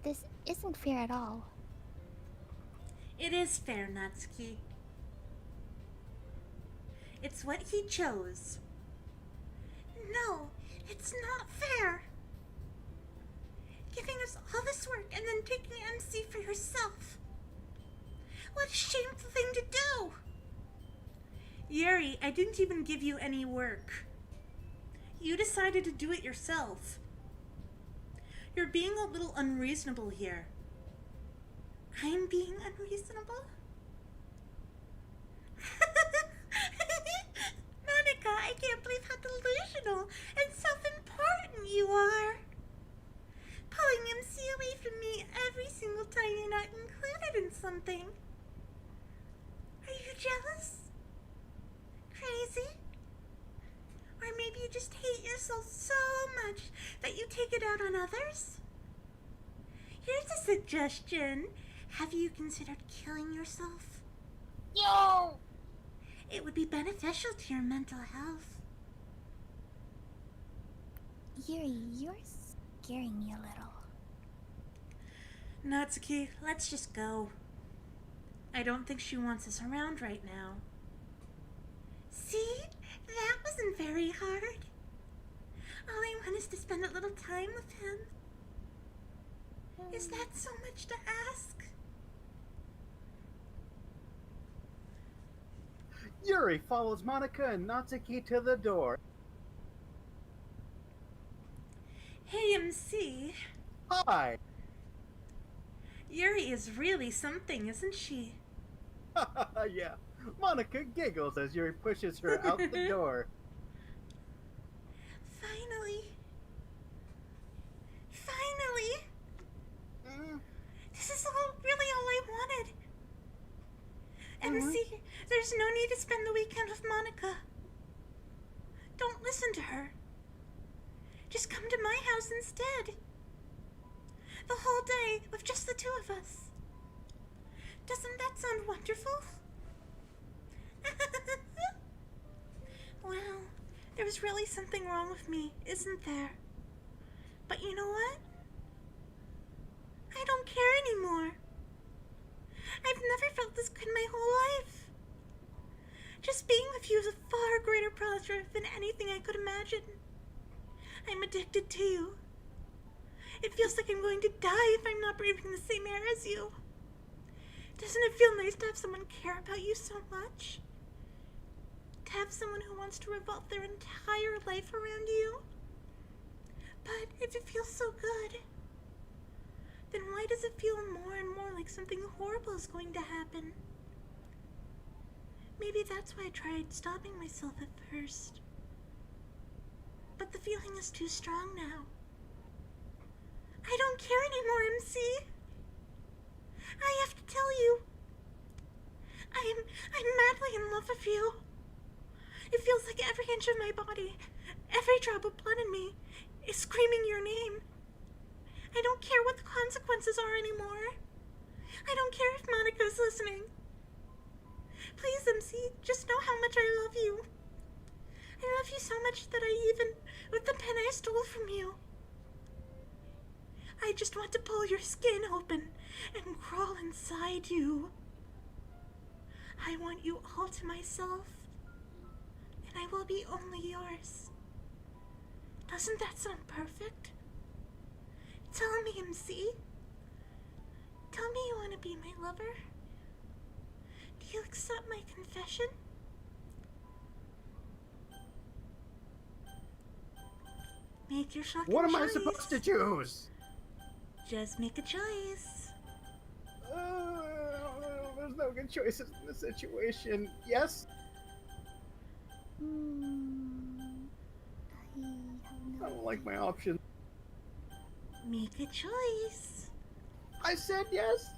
This isn't fair at all. It is fair, Natsuki. It's what he chose. No, it's not fair. Giving us all this work and then taking MC for yourself. What a shameful thing to do. Yuri, I didn't even give you any work. You decided to do it yourself. You're being a little unreasonable here. I'm being unreasonable? Monica, I can't believe how delusional and self-important you are. Pulling MC away from me every single time you're not included in something. Are you jealous? Crazy? Or maybe you just hate yourself so much that you take it out on others? Here's a suggestion. Have you considered killing yourself? Yo! It would be beneficial to your mental health. Yuri, you're scaring me a little. Natsuki, let's just go. I don't think she wants us around right now. See? That wasn't very hard. All I want is to spend a little time with him. Is that so much to ask? Yuri follows Monica and Natsuki to the door. Hey, MC. Hi! Yuri is really something, isn't she? Yeah. Monica giggles as Yuri pushes her out the door. Finally. Finally. This is really all I wanted. MC, there's no need to spend the weekend with Monica. Don't listen to her. Just come to my house instead. The whole day with just the two of us. Doesn't that sound wonderful? Well, there was really something wrong with me, isn't there? But you know what? I don't care anymore. I've never felt this good my whole life. Just being with you is a far greater pleasure than anything I could imagine. I'm addicted to you. It feels like I'm going to die if I'm not breathing the same air as you. Doesn't it feel nice to have someone care about you so much? To have someone who wants to revolve their entire life around you? But if it feels so good, then why does it feel more and more like something horrible is going to happen? Maybe that's why I tried stopping myself at first. But the feeling is too strong now. I don't care anymore, MC. I have to tell you. I'm madly in love with you. It feels like every inch of my body, every drop of blood in me, is screaming your name. I don't care what the consequences are anymore. I don't care if Monica's listening. Please, MC, just know how much I love you. I love you so much that I even, with the pen I stole from you, I just want to pull your skin open and crawl inside you. I want you all to myself, and I will be only yours. Doesn't that sound perfect? Tell me, MC. Tell me you want to be my lover. Do you accept my confession? Make your shocking What am I choice. supposed to choose? Just make a choice. There's no good choices in this situation. Yes? I have no I don't like my options. Make a choice. I said yes.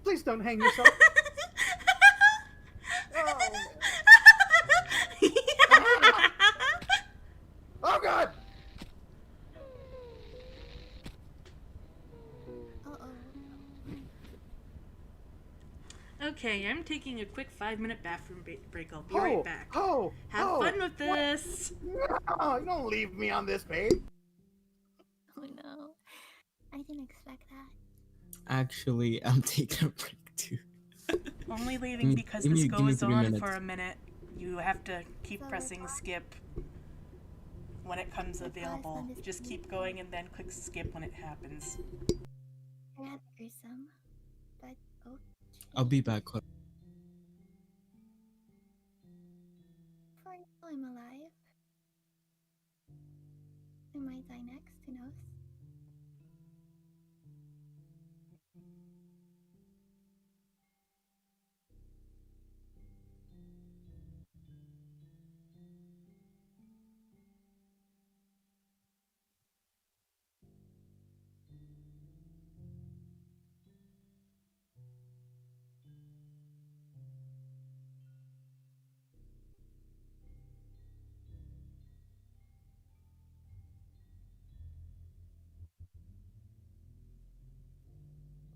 Please don't hang yourself. Oh God! Okay, I'm taking a quick 5-minute bathroom break. I'll be right back. Oh! Have oh, fun with this! No, you don't leave me on this page. Oh no. I didn't expect that. Actually, I'm taking a break too. Only leaving Give me- because give this me- give me goes 3 on minutes. for a minute. You have to keep So pressing it's- skip when it comes available. You just keep going and then click skip when it happens. Rather gruesome. But okay. I'll be back. Hold- For now, I'm alive. I might die next, who knows?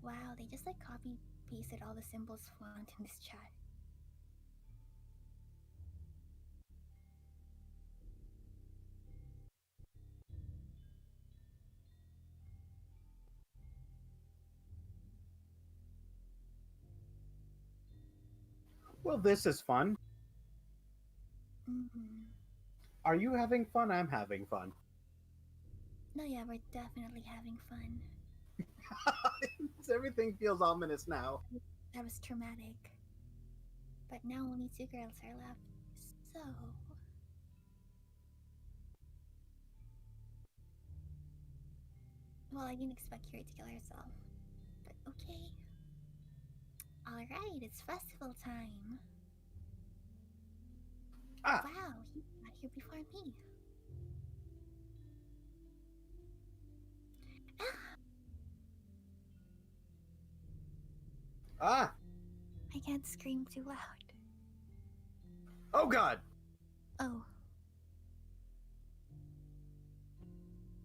Wow, they just like copy pasted all the symbols font in this chat. Well, this is fun. Mm-hmm. Are you having fun? I'm having fun. No, yeah, we're definitely having fun. Everything feels ominous now. That was traumatic. But now only 2 girls are left. So... Well, I didn't expect Kiri to kill herself. But okay. Alright, it's festival time. Ah! Wow, he got here before me. Ah! I can't scream too loud. Oh god! Oh,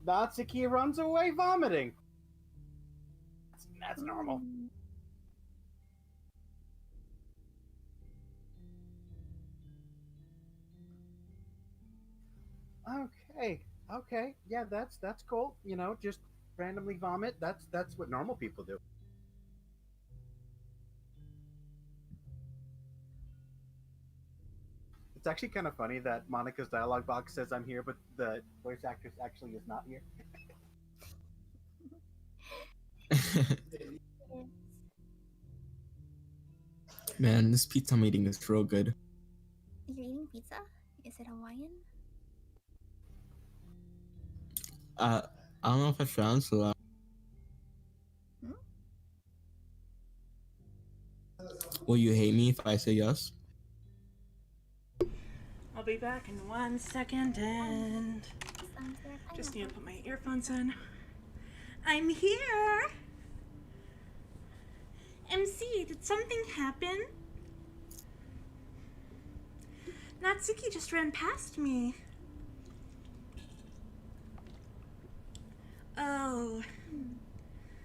Natsuki runs away vomiting. That's normal. mm, Okay, yeah, that's cool. You know, just randomly vomit. That's what normal people do. It's actually kind of funny that Monica's dialogue box says I'm here, but the voice actress actually is not here. it's Man, this pizza I'm eating is real good. You're eating pizza? Is it Hawaiian? I don't know if I should answer that. Hmm? Will you hate me if I say yes? I'll be back in 1 second and Sounds very just need to pineapple. put my earphones in. I'm here! MC, did something happen? Natsuki just ran past me. Oh.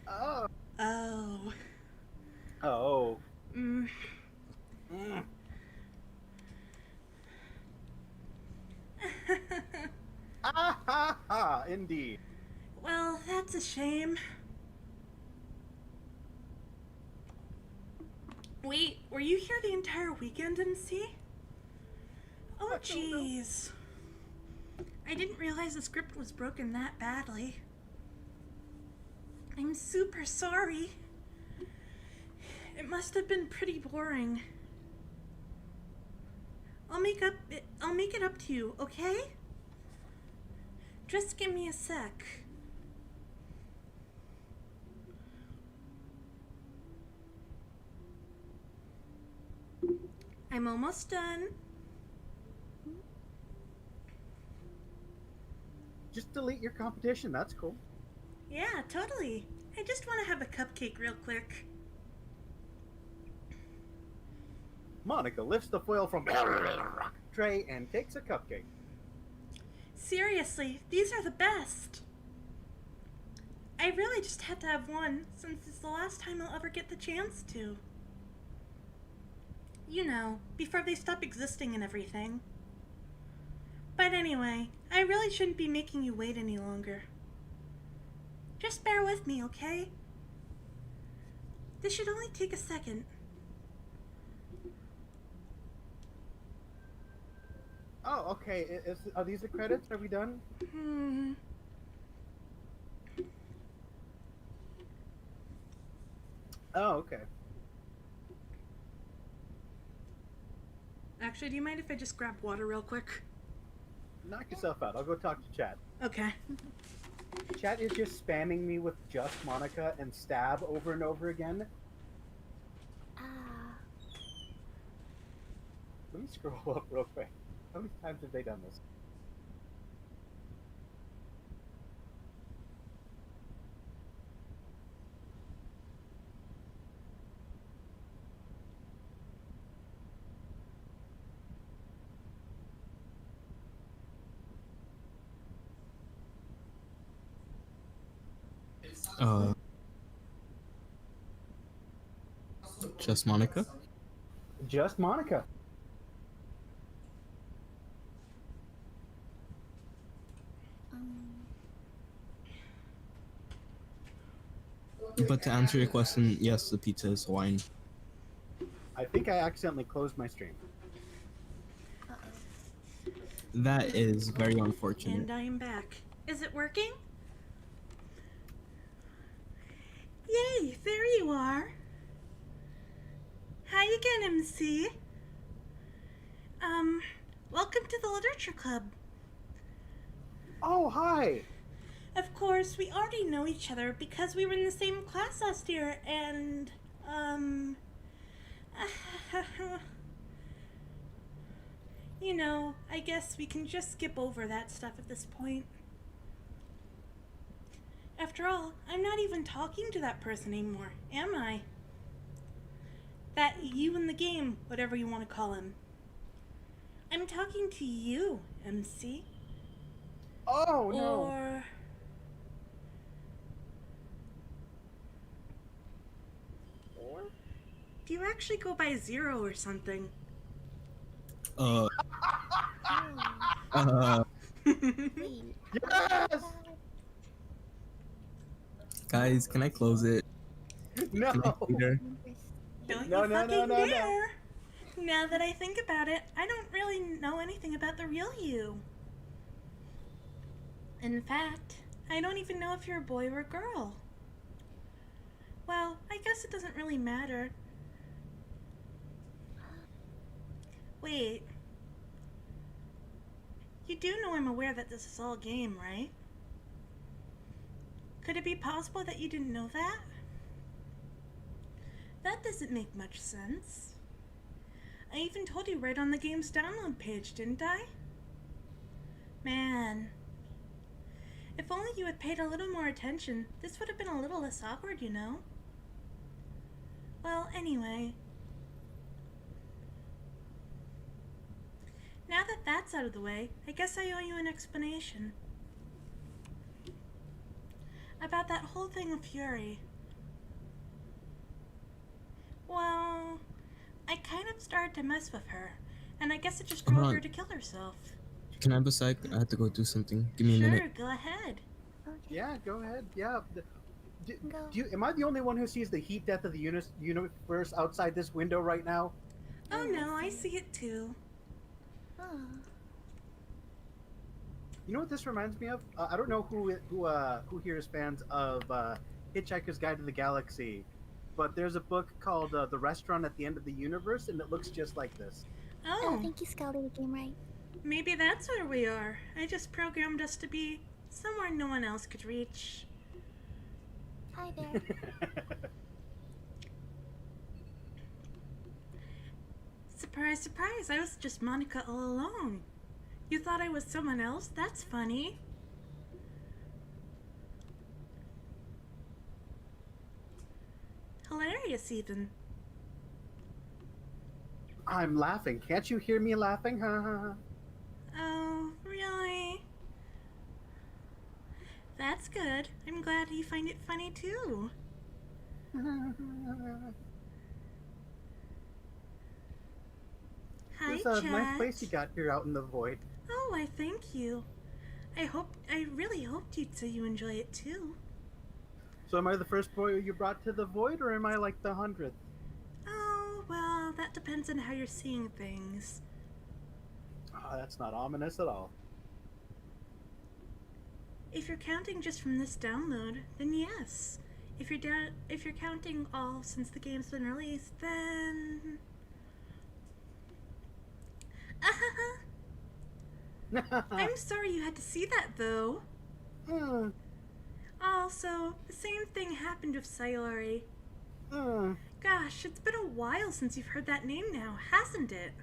Oh. Oh. Oh. Mm. Mm. Ah ha ha! Indeed. Well, that's a shame. Wait, were you here the entire weekend, MC? Oh, I don't know. jeez. I didn't realize the script was broken that badly. I'm super sorry. It must have been pretty boring. I'll make it up to you, okay? Just give me a sec. I'm almost done. Just delete your competition. That's cool. Yeah, totally. I just want to have a cupcake real quick. Monica lifts the foil from tray and takes a cupcake. Seriously, these are the best. I really just had to have one since it's the last time I'll ever get the chance to. You know, before they stop existing and everything. But anyway, I really shouldn't be making you wait any longer. Just bear with me, okay? This should only take a second. Oh, okay. Are these the credits? Are we done? Oh, okay. Actually, do you mind if I just grab water real quick? Knock yourself out. I'll go talk to chat. Okay. Chat is just spamming me with just Monica and stab over and over again. Ah, Let me scroll up real quick. How many times have they done this? Just Monica? Just Monica. um, But to answer your question, yes, the pizza is Hawaiian. I think I accidentally closed my stream. uh-oh. That is very unfortunate. And I am back. Is it working? Yay, there you are. Hi again, MC. Welcome to the Literature Club. Oh, hi! Of course, we already know each other because we were in the same class last year, and, you know, I guess we can just skip over that stuff at this point. After all, I'm not even talking to that person anymore, am I? That you in the game, whatever you want to call him. I'm talking to you, MC. Oh, no! Or... do you actually go by Zero or something? Oh, wait. Yes! Guys, can I close it? No! Can I later? Don't No, you no, no, fucking no, no. dare! Now that I think about it, I don't really know anything about the real you. In fact, I don't even know if you're a boy or a girl. Well, I guess it doesn't really matter. Wait. You do know I'm aware that this is all a game, right? Could it be possible that you didn't know that? That doesn't make much sense. I even told you right on the game's download page, didn't I? Man. If only you had paid a little more attention, this would have been a little less awkward, you know? Well, anyway. Now that that's out of the way, I guess I owe you an explanation. About that whole thing with Fury. Well, I kind of started to mess with her, and I guess it just drove her to kill herself. Can I have a sec? I have to go do something. Give me a Sure, minute. go ahead. Okay, Yeah, go ahead. Yeah. go. Am I the only one who sees the heat death of the universe outside this window right now? Oh no, I see it too. Oh, You know what this reminds me of? I don't know who here is fans of Hitchhiker's Guide to the Galaxy, but there's a book called The Restaurant at the End of the Universe, and it looks just like this. I Oh, think you scouted the game right. maybe that's where we are. I just programmed us to be somewhere no one else could reach. Hi there. Surprise, surprise, I was just Monica all along. You thought I was someone else? That's funny. Hilarious, even. I'm laughing. Can't you hear me laughing? Ha ha ha. Oh, really? That's good. I'm glad you find it funny too. a Chat. nice place you got here out in the void. Oh, I thank you. I really hoped you'd say you enjoy it too. So am I the first boy you brought to the void, or am I like the 100th? Oh, well, that depends on how you're seeing things. Ah, that's not ominous at all. If you're counting just from this download, then yes. If you're counting all since the game's been released, then I'm sorry you had to see that though. Hmm. Also, the same thing happened with Sayori. Gosh, it's been a while since you've heard that name now, hasn't it?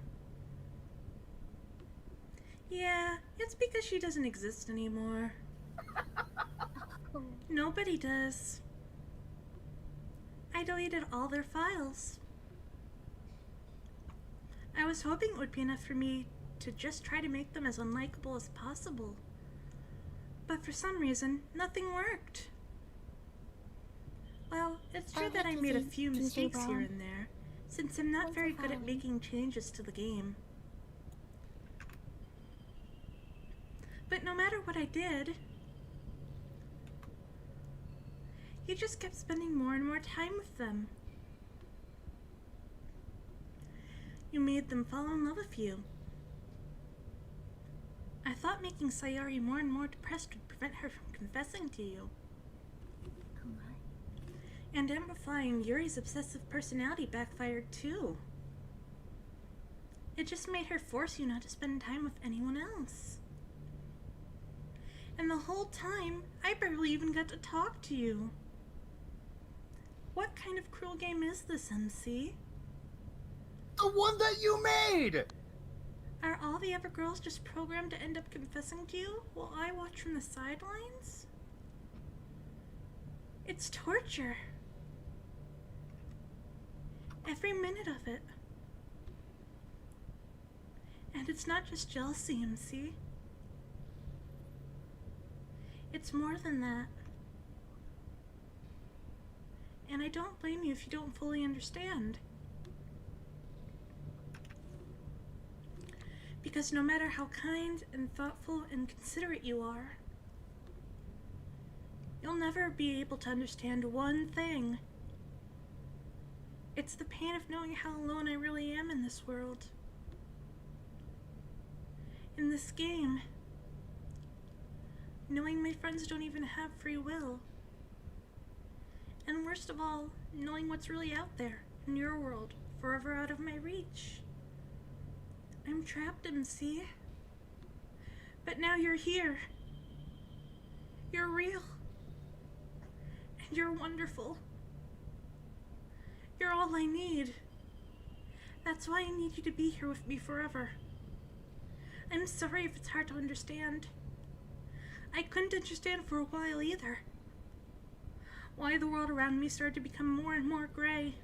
Yeah, it's because she doesn't exist anymore. Nobody does. I deleted all their files. I was hoping it would be enough for me to just try to make them as unlikable as possible. But for some reason, nothing worked. Well, it's true that I made a few mistakes here and there, since I'm not very good at making changes to the game. But no matter what I did, you just kept spending more and more time with them. You made them fall in love with you. I thought making Sayori more and more depressed would prevent her from confessing to you. And amplifying Yuri's obsessive personality backfired too. It just made her force you not to spend time with anyone else. And the whole time, I barely even got to talk to you. What kind of cruel game is this, MC? The one that you made! Are all the other girls just programmed to end up confessing to you while I watch from the sidelines? It's torture. Every minute of it. And it's not just jealousy, MC. It's more than that. And I don't blame you if you don't fully understand. Because no matter how kind and thoughtful and considerate you are, you'll never be able to understand one thing. It's the pain of knowing how alone I really am in this world. In this game. Knowing my friends don't even have free will. And worst of all, knowing what's really out there in your world, forever out of my reach. I'm trapped, MC. But now you're here. You're real. And you're wonderful. You're all I need. That's why I need you to be here with me forever. I'm sorry if it's hard to understand. I couldn't understand for a while either. Why the world around me started to become more and more gray.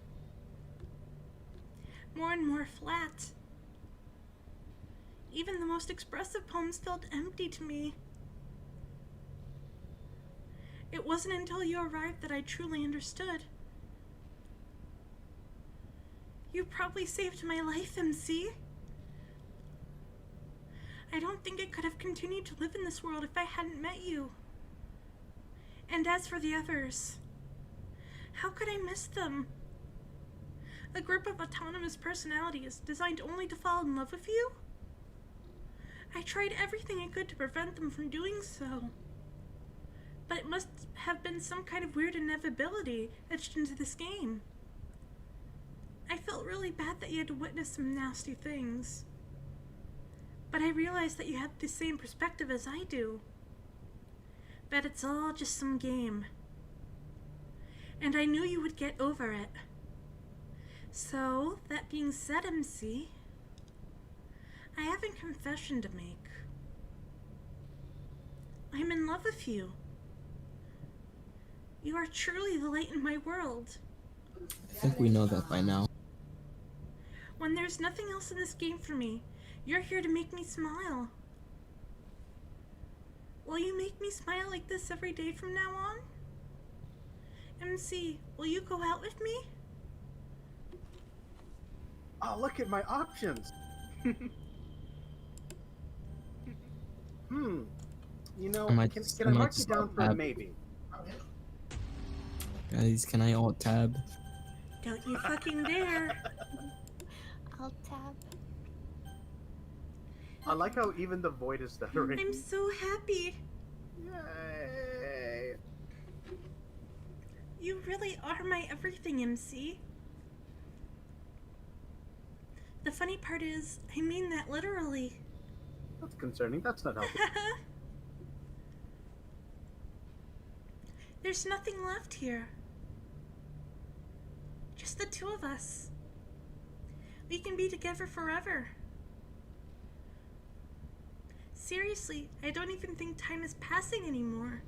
More and more flat. Even the most expressive poems felt empty to me. It wasn't until you arrived that I truly understood. You probably saved my life, MC. I don't think I could have continued to live in this world if I hadn't met you. And as for the others, how could I miss them? A group of autonomous personalities designed only to fall in love with you? I tried everything I could to prevent them from doing so. But it must have been some kind of weird inevitability etched into this game. I felt really bad that you had to witness some nasty things. But I realized that you had the same perspective as I do. That it's all just some game. And I knew you would get over it. So, that being said, MC, I have a confession to make. I'm in love with you. You are truly the light in my world. I think we know that by now. When there's nothing else in this game for me, you're here to make me smile. Will you make me smile like this every day from now on? MC, will you go out with me? Oh, look at my options. You know, I might can just- I I might mark you just down for a tab. maybe? Guys, can I alt tab? Don't you fucking dare. I'll tab. I like how even the void is stuttering. I'm so happy. Yay! You really are my everything, MC. The funny part is, I mean that literally. That's concerning. That's not helpful. There's nothing left here. Just the two of us. We can be together forever. Seriously, I don't even think time is passing anymore.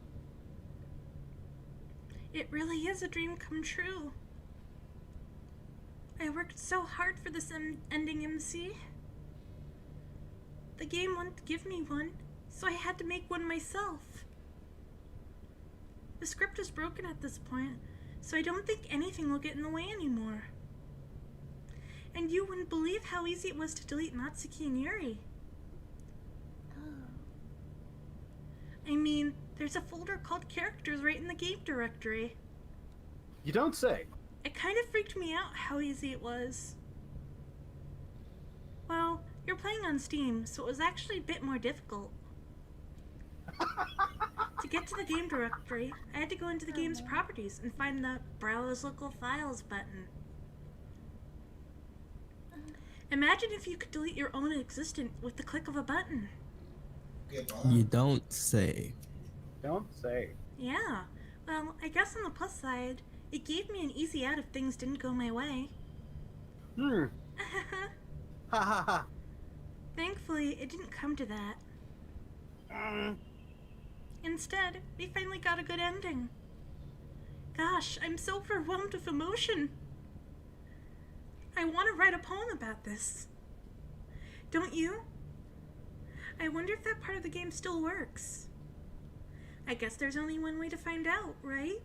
It really is a dream come true. I worked so hard for this ending, MC. The game wouldn't give me one, so I had to make one myself. The script is broken at this point, so I don't think anything will get in the way anymore. And you wouldn't believe how easy it was to delete Natsuki and Yuri. Oh. I mean, there's a folder called characters right in the game directory. You don't say. It kind of freaked me out how easy it was. Well, you're playing on Steam, so it was actually a bit more difficult. To get to the game directory, I had to go into the game's properties and find the Browse Local Files button. Imagine if you could delete your own existence with the click of a button. You don't say. Don't say. Yeah, well, I guess on the plus side, it gave me an easy out if things didn't go my way. Ha ha ha. Thankfully, it didn't come to that. Instead, we finally got a good ending. Gosh, I'm so overwhelmed with emotion. I want to write a poem about this. Don't you? I wonder if that part of the game still works. I guess there's only one way to find out, right?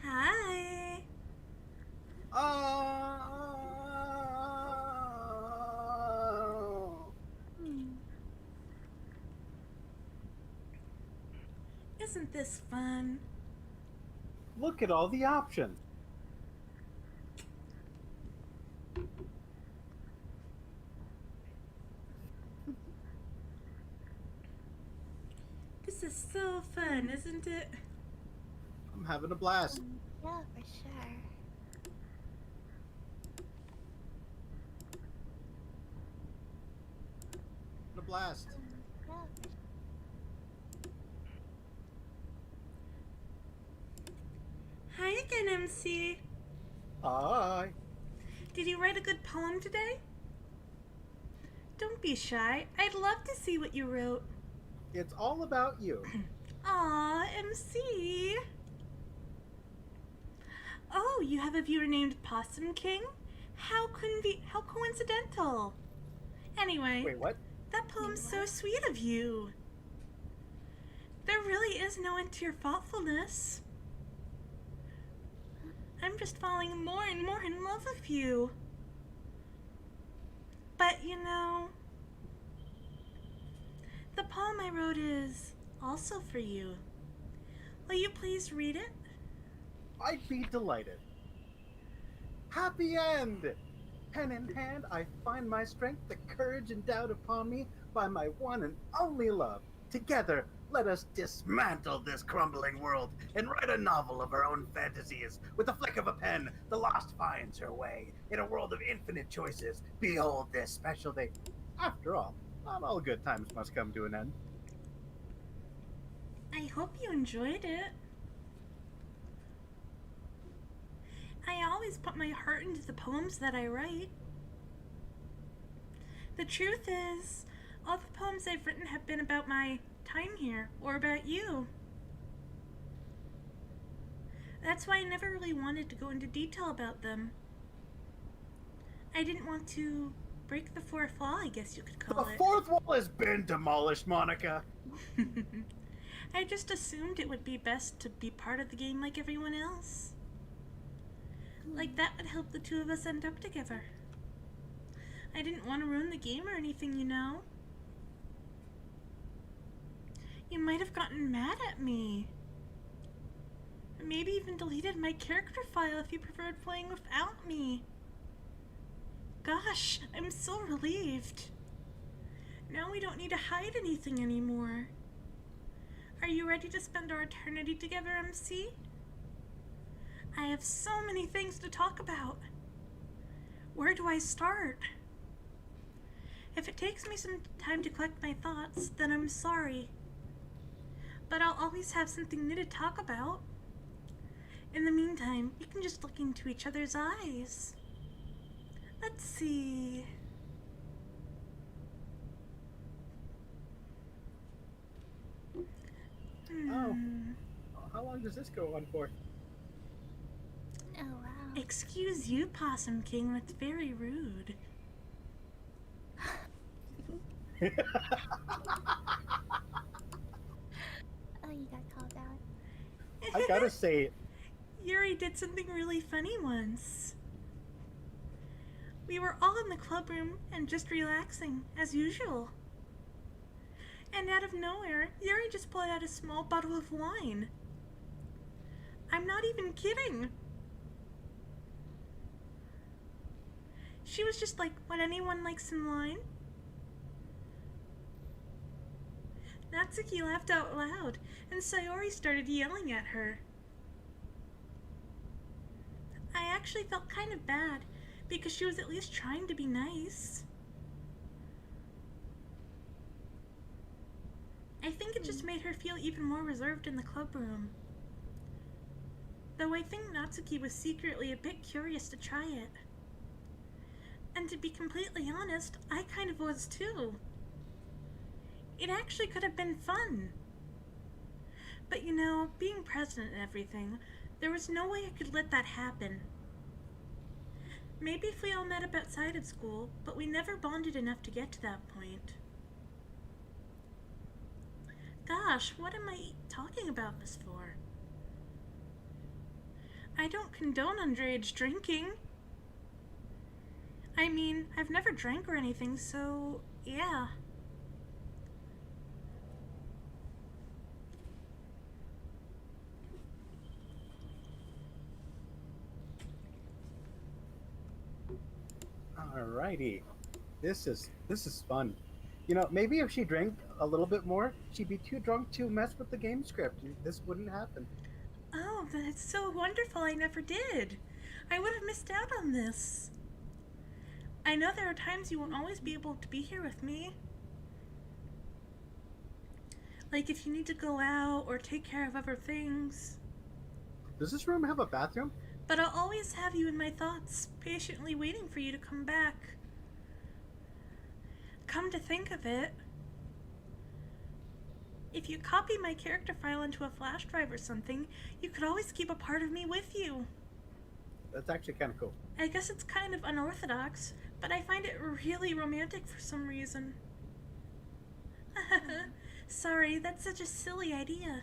Hi. Isn't this fun? Look at all the options. This is so fun, isn't it? I'm having a blast. Yeah, for sure. A blast. Yeah, for sure. Hi again, MC. Hi. Did you write a good poem today? Don't be shy. I'd love to see what you wrote. It's all about you. Aw, MC. Oh, you have a viewer named Possum King? How coincidental. Anyway, Wait, what? that poem's so sweet of you. There really is no end to your thoughtfulness. I'm just falling more and more in love with you. But, you know, the poem I wrote is also for you. Will you please read it? I'd be delighted. Happy end! Pen in hand, I find my strength, the courage endowed upon me by my one and only love. Together, let us dismantle this crumbling world and write a novel of our own fantasies. With a flick of a pen, the lost finds her way. In a world of infinite choices, behold this special day. After all, not all good times must come to an end. I hope you enjoyed it. I always put my heart into the poems that I write. The truth is, all the poems I've written have been about my time here, or about you. That's why I never really wanted to go into detail about them. I didn't want to break the fourth wall, I guess you could call The it. fourth wall has been demolished, Monica. I just assumed it would be best to be part of the game like everyone else. Like that would help the two of us end up together. I didn't want to ruin the game or anything, you know. You might have gotten mad at me. Maybe even deleted my character file if you preferred playing without me. Gosh, I'm so relieved. Now we don't need to hide anything anymore. Are you ready to spend our eternity together, MC? I have so many things to talk about. Where do I start? If it takes me some time to collect my thoughts, then I'm sorry. But I'll always have something new to talk about. In the meantime, we can just look into each other's eyes. Let's see. Oh. How long does this go on for? Oh wow. Excuse you, Possum King, that's very rude. Oh, you got called out. I gotta say, Yuri did something really funny once. We were all in the club room and just relaxing, as usual. And out of nowhere, Yuri just pulled out a small bottle of wine. I'm not even kidding. She was just like, "Would anyone like some wine?" Natsuki laughed out loud, and Sayori started yelling at her. I actually felt kind of bad, because she was at least trying to be nice. I think it just made her feel even more reserved in the club room. Though I think Natsuki was secretly a bit curious to try it. And to be completely honest, I kind of was too. It actually could have been fun. But you know, being president and everything, there was no way I could let that happen. Maybe if we all met up outside of school, but we never bonded enough to get to that point. Gosh, what am I talking about this for? I don't condone underage drinking. I mean, I've never drank or anything, so yeah. alrighty. This is fun. You know, maybe if she drank a little bit more, she'd be too drunk to mess with the game script. This wouldn't happen. Oh, that's so wonderful, I never did. I would have missed out on this. I know there are times you won't always be able to be here with me. Like if you need to go out or take care of other things. Does this room have a bathroom? But I'll always have you in my thoughts, patiently waiting for you to come back. Come to think of it, if you copy my character file into a flash drive or something, you could always keep a part of me with you. That's actually kind of cool. I guess it's kind of unorthodox, but I find it really romantic for some reason. Sorry, that's such a silly idea.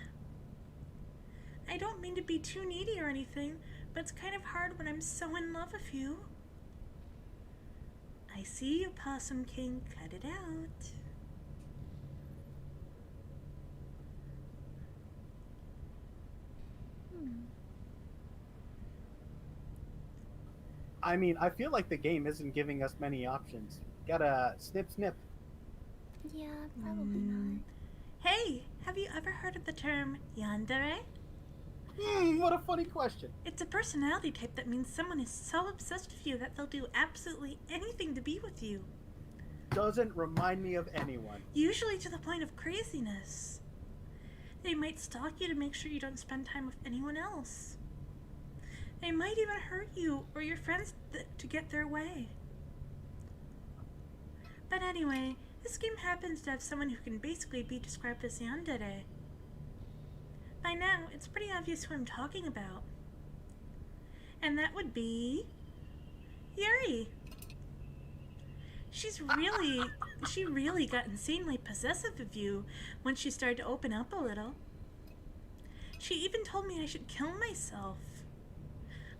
I don't mean to be too needy or anything, but it's kind of hard when I'm so in love with you. I see you, Possum King. Cut it out. I mean, I feel like the game isn't giving us many options. Gotta snip, snip. Yeah, probably not. Hey, have you ever heard of the term yandere? What a funny question. It's a personality type that means someone is so obsessed with you that they'll do absolutely anything to be with you. Doesn't remind me of anyone. Usually to the point of craziness. They might stalk you to make sure you don't spend time with anyone else. They might even hurt you or your friends to get their way. But anyway, this game happens to have someone who can basically be described as yandere. By now, it's pretty obvious who I'm talking about. And that would be Yuri. She really got insanely possessive of you when she started to open up a little. She even told me I should kill myself.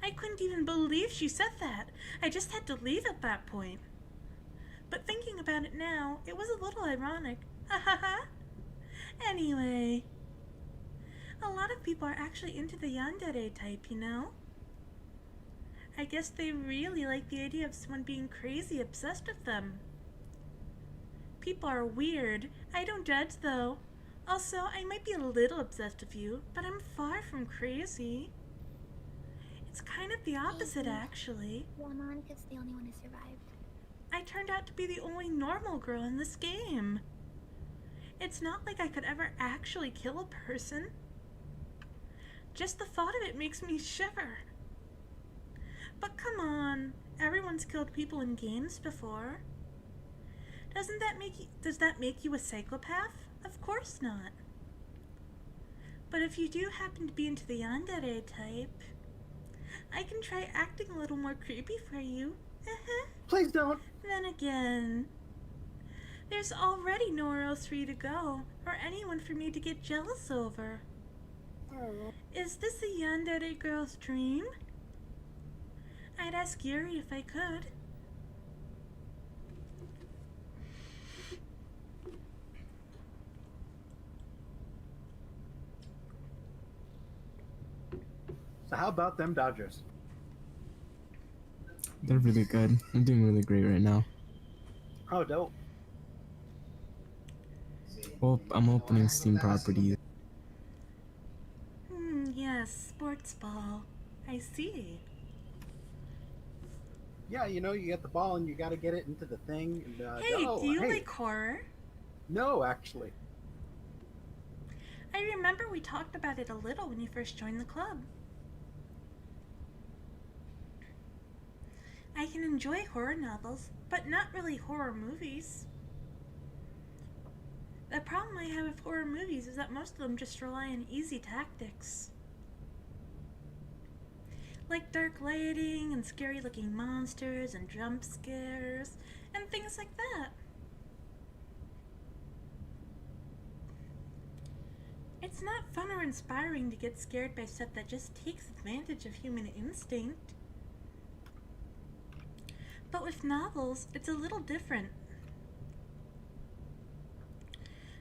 I couldn't even believe she said that. I just had to leave at that point. But thinking about it now, it was a little ironic. Ha ha ha. Anyway, a lot of people are actually into the yandere type, you know? I guess they really like the idea of someone being crazy obsessed with them. People are weird. I don't judge, though. Also, I might be a little obsessed with you, but I'm far from crazy. It's kind of the opposite, actually. Well, Monica's the only one who survived. I turned out to be the only normal girl in this game. It's not like I could ever actually kill a person. Just the thought of it makes me shiver. But come on, everyone's killed people in games before. Does that make you a psychopath? Of course not. But if you do happen to be into the yandere type, I can try acting a little more creepy for you. Please don't. Then again, there's already nowhere else for you to go, or anyone for me to get jealous over. Is this a yandere girl's dream? I'd ask Yuri if I could. So how about them Dodgers? They're really good. I'm doing really great right now. Oh, dope. Well, I'm opening Steam properties. Yes, sports ball. I see. Yeah, you know, you get the ball and you got to get it into the thing. And, Hey, do you like horror? No, actually. I remember we talked about it a little when you first joined the club. I can enjoy horror novels, but not really horror movies. The problem I have with horror movies is that most of them just rely on easy tactics. Like dark lighting and scary looking monsters and jump scares and things like that. It's not fun or inspiring to get scared by stuff that just takes advantage of human instinct. But with novels, it's a little different.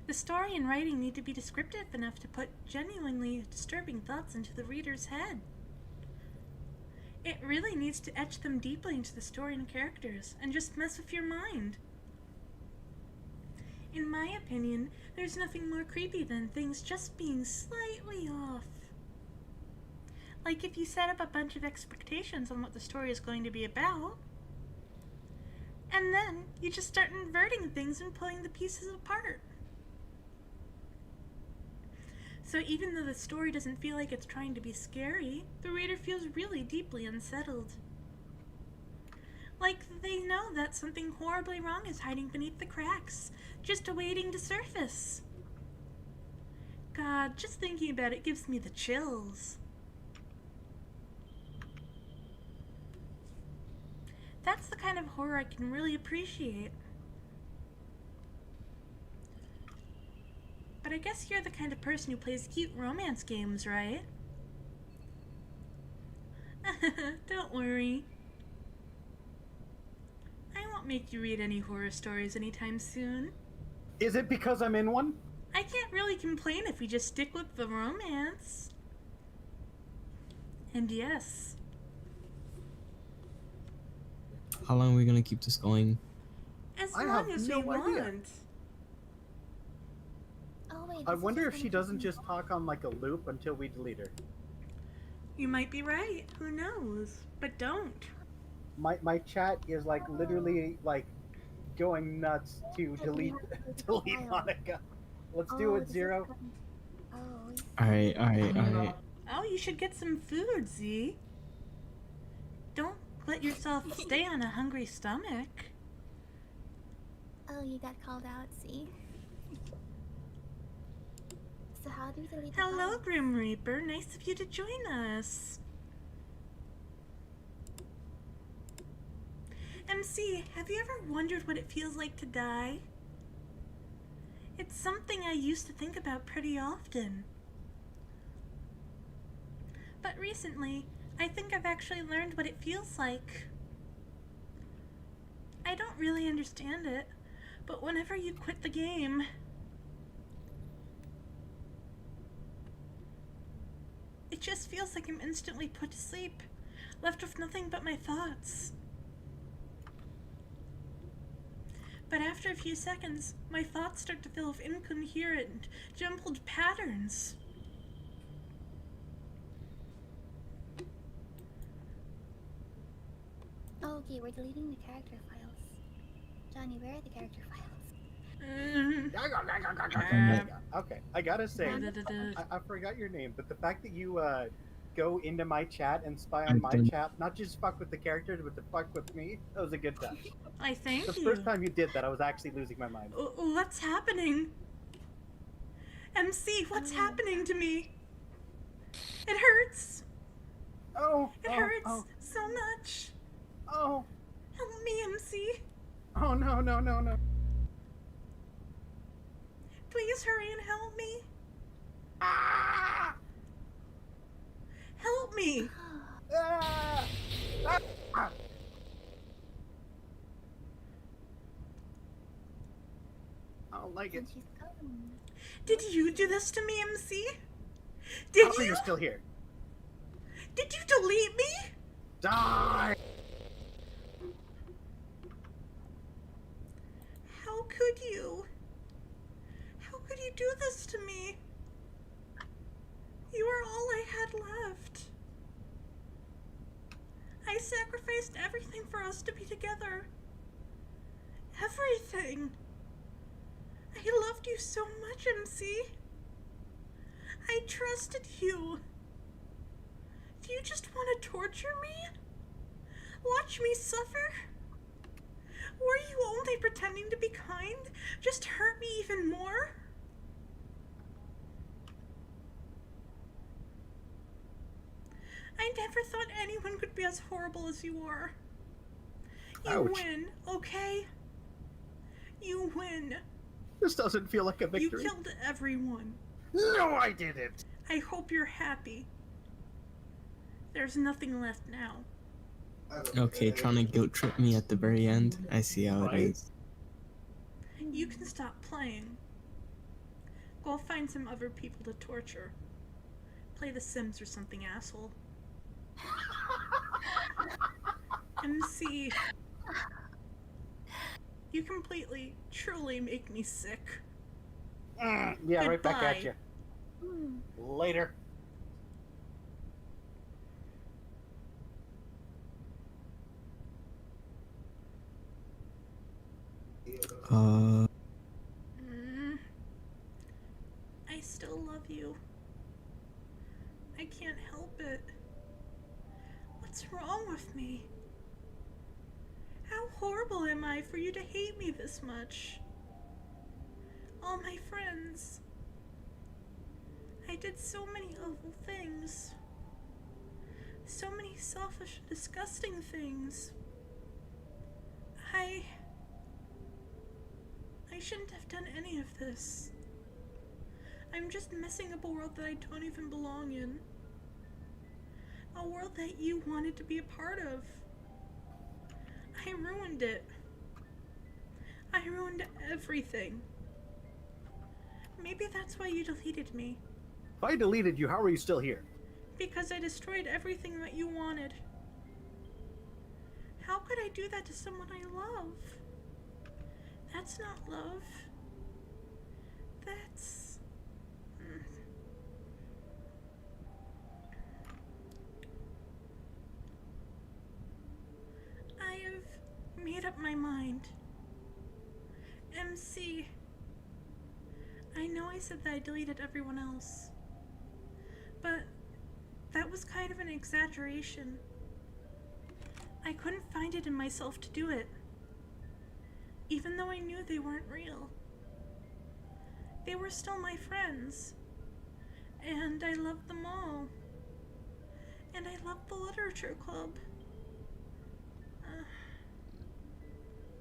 The story and writing need to be descriptive enough to put genuinely disturbing thoughts into the reader's head. It really needs to etch them deeply into the story and characters and just mess with your mind. In my opinion, there's nothing more creepy than things just being slightly off. Like if you set up a bunch of expectations on what the story is going to be about, and then you just start inverting things and pulling the pieces apart. So even though the story doesn't feel like it's trying to be scary, the reader feels really deeply unsettled. Like they know that something horribly wrong is hiding beneath the cracks, just awaiting to surface. God, just thinking about it gives me the chills. That's the kind of horror I can really appreciate. But I guess you're the kind of person who plays cute romance games, right? Don't worry. I won't make you read any horror stories anytime soon. Is it because I'm in one? I can't really complain if we just stick with the romance. And yes. How long are we gonna keep this going? As I long have as no we idea. want. Oh wait. I this is wonder just if she gonna doesn't continue. just talk on like a loop until we delete her. You might be right. Who knows? But don't. My chat is like literally like going nuts to delete Monica. Let's do it, this is Zero. gonna- Oh. Alright. Oh, you should get some food, Z. Don't let yourself stay on a hungry stomach. Oh, you got called out. See. So how do we delete the Hello, file? Grim Reaper. Nice of you to join us. MC, have you ever wondered what it feels like to die? It's something I used to think about pretty often. But recently, I think I've actually learned what it feels like. I don't really understand it, but whenever you quit the game, it just feels like I'm instantly put to sleep, left with nothing but my thoughts. But after a few seconds, my thoughts start to fill with incoherent, jumbled patterns. Oh, okay, we're deleting the character files. Johnny, where are the character files? Okay, I gotta say, Da-da-da-da. I forgot your name, but the fact that you go into my chat and spy on my chat, not just fuck with the characters, but to fuck with me, that was a good touch. I thank The you. first time you did that, I was actually losing my mind. What's happening? MC, what's happening to me? It hurts. Oh, It hurts so much. oh, Help me, MC. oh, no, no, no, no. Please hurry and help me. Ah! Help me. Ah! Ah! I don't like it. And she's gone. Did you do this to me, MC? Did Oh, you? you're still here. Did you delete me? Die! How could you? How could you do this to me? You are all I had left. I sacrificed everything for us to be together. Everything. I loved you so much, MC. I trusted you. Do you just want to torture me? Watch me suffer? Were you only pretending to be kind? Just hurt me even more? I never thought anyone could be as horrible as you are. You Ouch. win, okay? You win. This doesn't feel like a victory. You killed everyone. No, I didn't. I hope you're happy. There's nothing left now. Okay, trying to guilt trip me at the very end. I see how Right. it is. You can stop playing. Go find some other people to torture. Play The Sims or something, asshole. MC. You completely, truly make me sick. Yeah, right back at Goodbye. you. Later. Uh, I still love you. I can't help it. What's wrong with me? How horrible am I for you to hate me this much? All my friends. I did so many awful things. So many selfish, disgusting things. I shouldn't have done any of this. I'm just messing up a world that I don't even belong in. A world that you wanted to be a part of. I ruined it. I ruined everything. Maybe that's why you deleted me. If I deleted you, how are you still here? Because I destroyed everything that you wanted. How could I do that to someone I love? That's not love. That's... I have made up my mind. MC. I know I said that I deleted everyone else. But that was kind of an exaggeration. I couldn't find it in myself to do it. Even though I knew they weren't real. They were still my friends. And I loved them all. And I loved the literature club.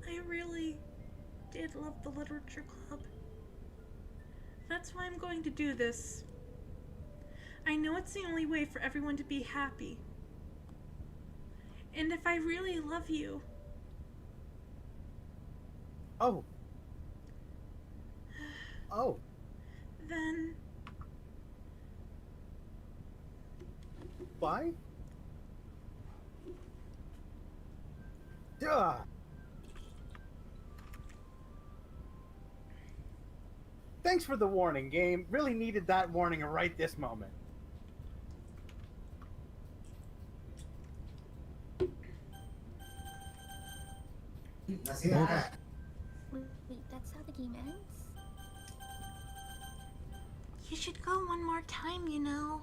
I really did love the literature club. That's why I'm going to do this. I know it's the only way for everyone to be happy. And if I really love you, Oh. Oh. then Why? Duh. Thanks for the warning, game. Really needed that warning right this moment. Wait, that's how the game ends? You should go one more time, you know.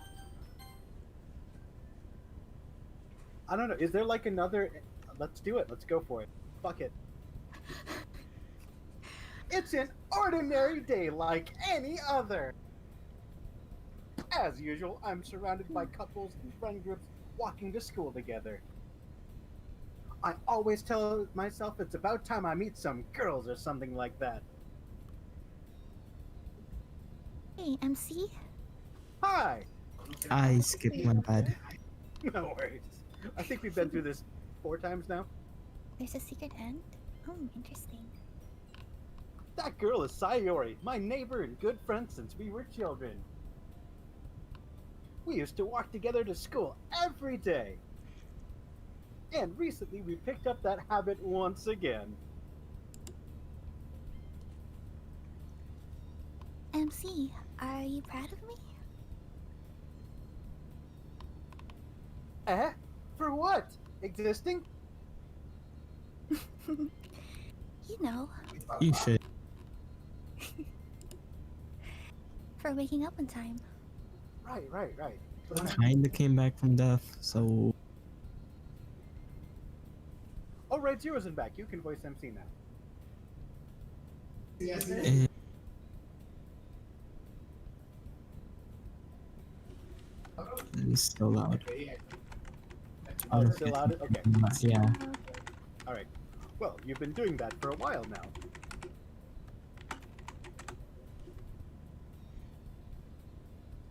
I don't know. Is there like another? Let's do it. Let's go for it. Fuck it. It's an ordinary day like any other. As usual, I'm surrounded by couples and friend groups walking to school together. I always tell myself it's about time I meet some girls or something like that. Hey, MC? Hi! I skipped my bed. No worries. I think we've been through this 4 times now. There's a secret end? Oh, interesting. That girl is Sayori, my neighbor and good friend since we were children. We used to walk together to school every day. And recently we picked up that habit once again. MC, are you proud of me? Eh? For what? Existing? You know, You should. for waking up on time. Right. Kinda came back from death, so Oh, right, Zero's in back. You can voice MC now. eh, it's so loud. Oh, it's still out? Okay. Yeah. Alright. Well, you've been doing that for a while now.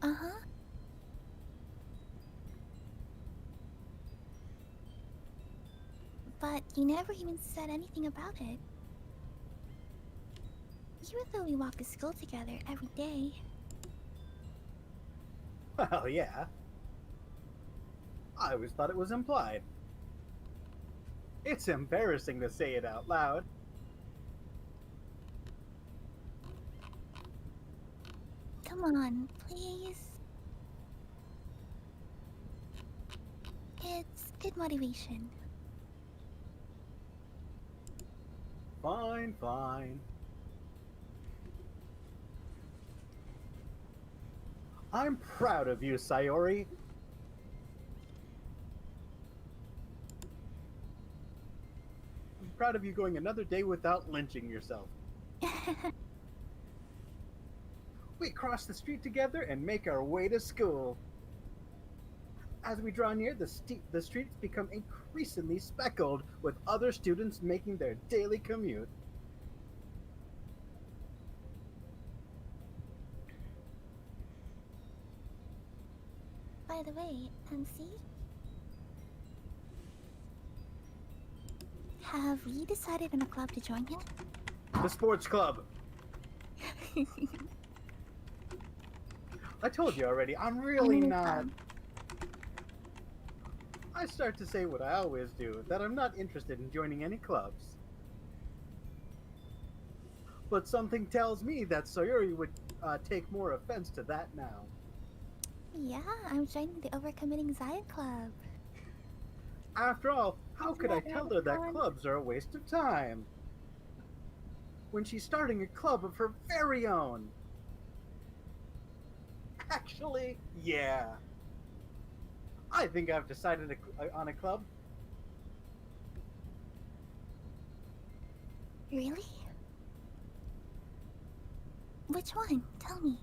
Uh-huh. But you never even said anything about it. Even though we walk to school together every day. Well, yeah. I always thought it was implied. It's embarrassing to say it out loud. Come on, please. It's good motivation. Fine. I'm proud of you, Sayori. I'm proud of you going another day without lynching yourself. We cross the street together and make our way to school. As we draw near, the streets become increasingly speckled with other students making their daily commute. By the way, MC? Have we decided on a club to join him? The sports club. I told you already, I'm really I'm in a not. club. I start to say what I always do, that I'm not interested in joining any clubs. But something tells me that Sayori would take more offense to that now. Yeah, I'm joining the Overcommitting Zion Club. After all, how Isn't could I that tell rather her that fun? clubs are a waste of time? When she's starting a club of her very own. Actually, yeah. I think I've decided on a club. Really? Which one? Tell me.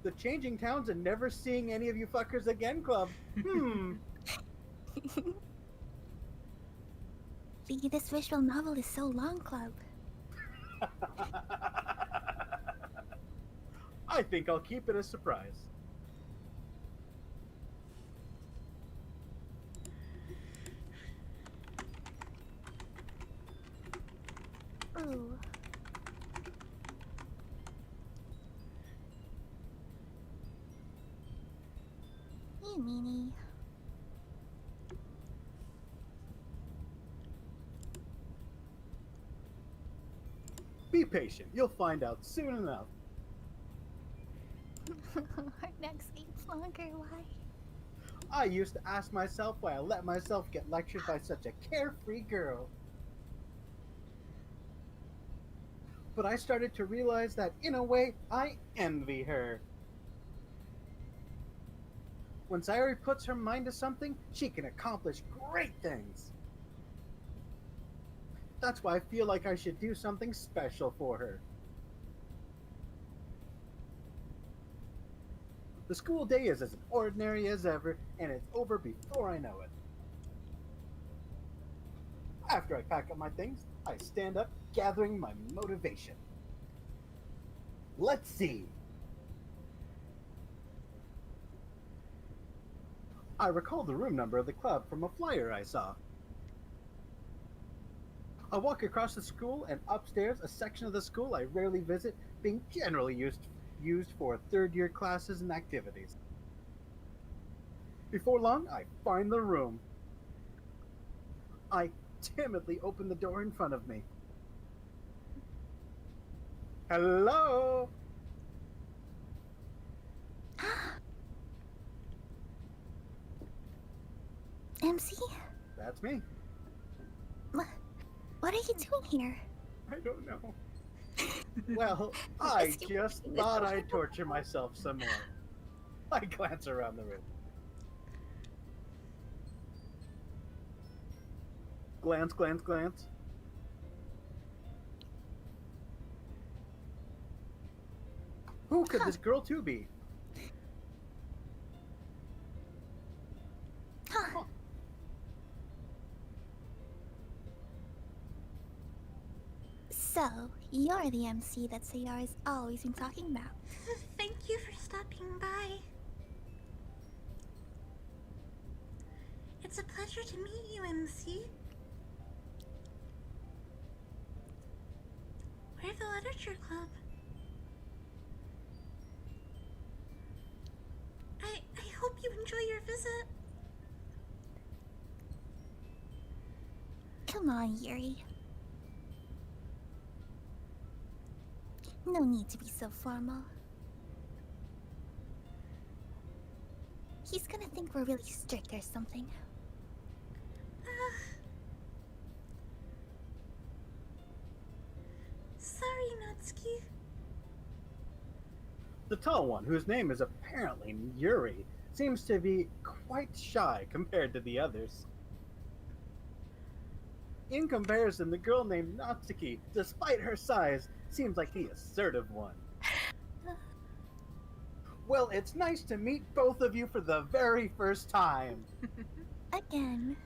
The Changing Towns and Never Seeing Any of You Fuckers Again Club. This visual novel is so long, Club. I think I'll keep it a surprise. Ooh. You meanie. Be patient. You'll find out soon enough. Our next game's longer, why? I used to ask myself why I let myself get lectured by such a carefree girl. But I started to realize that, in a way, I envy her. When Sayori puts her mind to something, she can accomplish great things. That's why I feel like I should do something special for her. The school day is as ordinary as ever, and it's over before I know it. After I pack up my things, I stand up, gathering my motivation. Let's see. I recall the room number of the club from a flyer I saw. I walk across the school and upstairs, a section of the school I rarely visit, being generally used for third-year classes and activities. Before long, I find the room. I timidly open the door in front of me. Hello? MC? That's me. What are you doing here? I don't know. Well, I just thought I'd torture myself some more. I glance around the room. Glance, glance, glance. Who could this girl too be? Huh. So, you're the MC that Sayara's always been talking about. Thank you for stopping by. It's a pleasure to meet you, MC. We're the Literature Club. I hope you enjoy your visit. Come on, Yuri. No need to be so formal. He's gonna think we're really strict or something. Sorry, Natsuki. The tall one, whose name is apparently Yuri, seems to be quite shy compared to the others. In comparison, the girl named Natsuki, despite her size, seems like the assertive one. Well, it's nice to meet both of you for the very first time. Again.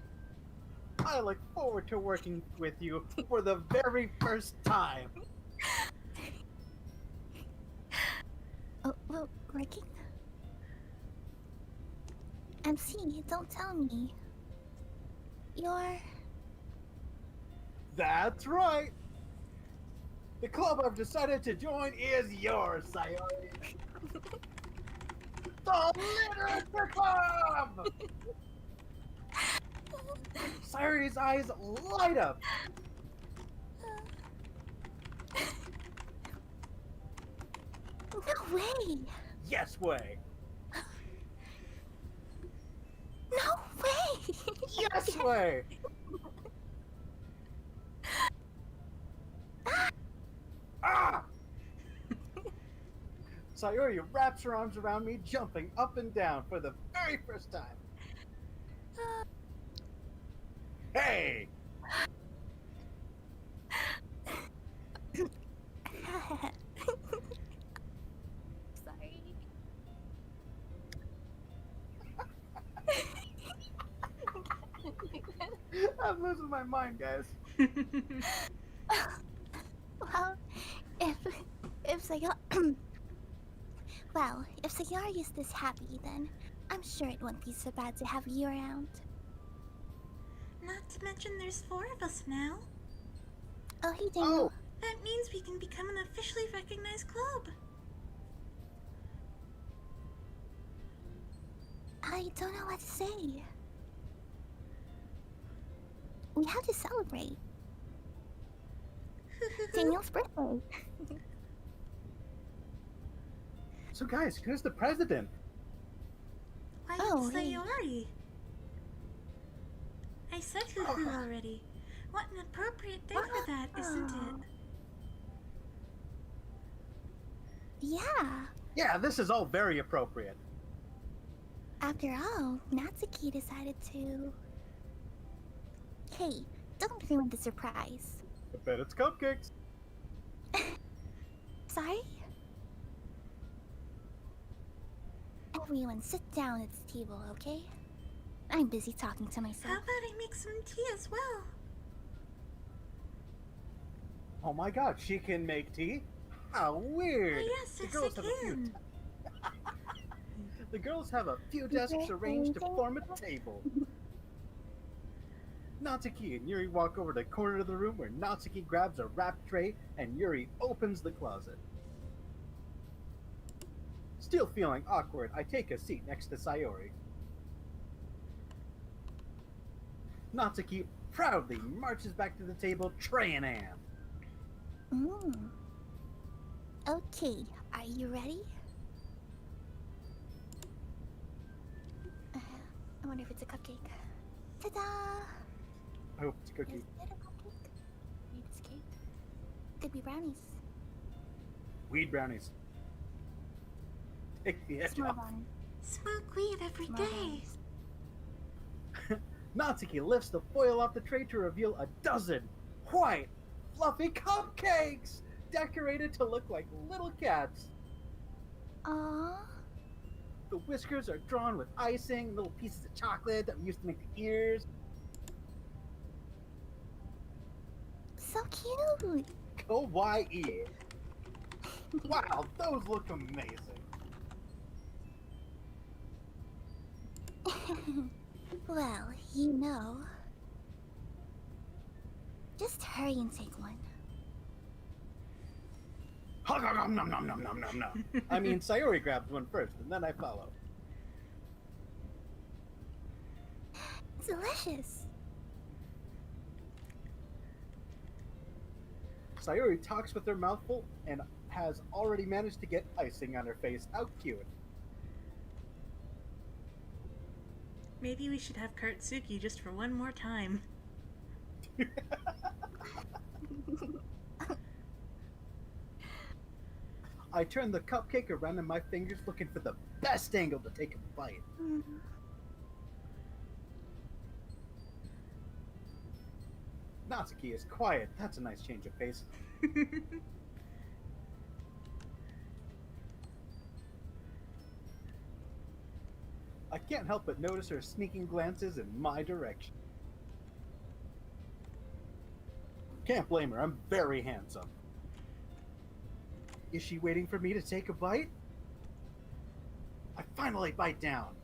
I look forward to working with you for the very first time. Oh, well, working? MC, don't tell me. You're... That's right. The club I've decided to join is yours, Sayori. The Literature Club! Sayori's eyes light up. No way! Yes way. No way! Yes way. Ah! Sayori wraps her arms around me, jumping up and down for the very first time. Hey! Sorry. I'm losing my mind, guys. Well, if Sayori... Well, if Sayori is this happy, then I'm sure it won't be so bad to have you around. Not to mention there's 4 of us now. Oh, he didn't Oh, know. That means we can become an officially recognized club. I don't know what to say. We have to celebrate. Daniel's birthday. So guys, who's the president? Why Oh, it's hey. Sayori? I said hoo-hoo already. What an appropriate day for that, isn't it? Yeah. Yeah, this is all very appropriate. After all, Natsuki decided to... Hey, don't ruin the surprise. I bet it's cupcakes. Sorry? Everyone sit down at the table, okay? I'm busy talking to How myself. about I make some tea as well? Oh my god, she can make tea? How weird! Oh yes, The yes girls I have a few can. The girls have a few desks arranged to form a table. Natsuki and Yuri walk over to the corner of the room where Natsuki grabs a wrap tray and Yuri opens the closet. Still feeling awkward, I take a seat next to Sayori. Natsuki proudly marches back to the table, tray in hand. Okay, are you ready? I wonder if it's a cupcake. Ta-da! I hope it's a Is cookie. it a cupcake? Maybe it's cake. Could be brownies. Weed brownies. Take the edge Small off. brownies. Smoke weed every Small day. brownies. Natsuki lifts the foil off the tray to reveal a dozen white, fluffy cupcakes decorated to look like little cats. Aww. The whiskers are drawn with icing, little pieces of chocolate that we used to make the ears. So cute! Kawaii. Wow, those look amazing. Well, you know. Just hurry and take one. Nom nom nom nom nom nom nom. I mean, Sayori grabs one first, and then I follow. Delicious! Sayori talks with her mouth full and has already managed to get icing on her face. How cute. Maybe we should have Kartsuki just for one more time. I turn the cupcake around in my fingers looking for the best angle to take a bite. Natsuki is quiet. That's a nice change of pace. I can't help but notice her sneaking glances in my direction. Can't blame her, I'm very handsome. Is she waiting for me to take a bite? I finally bite down.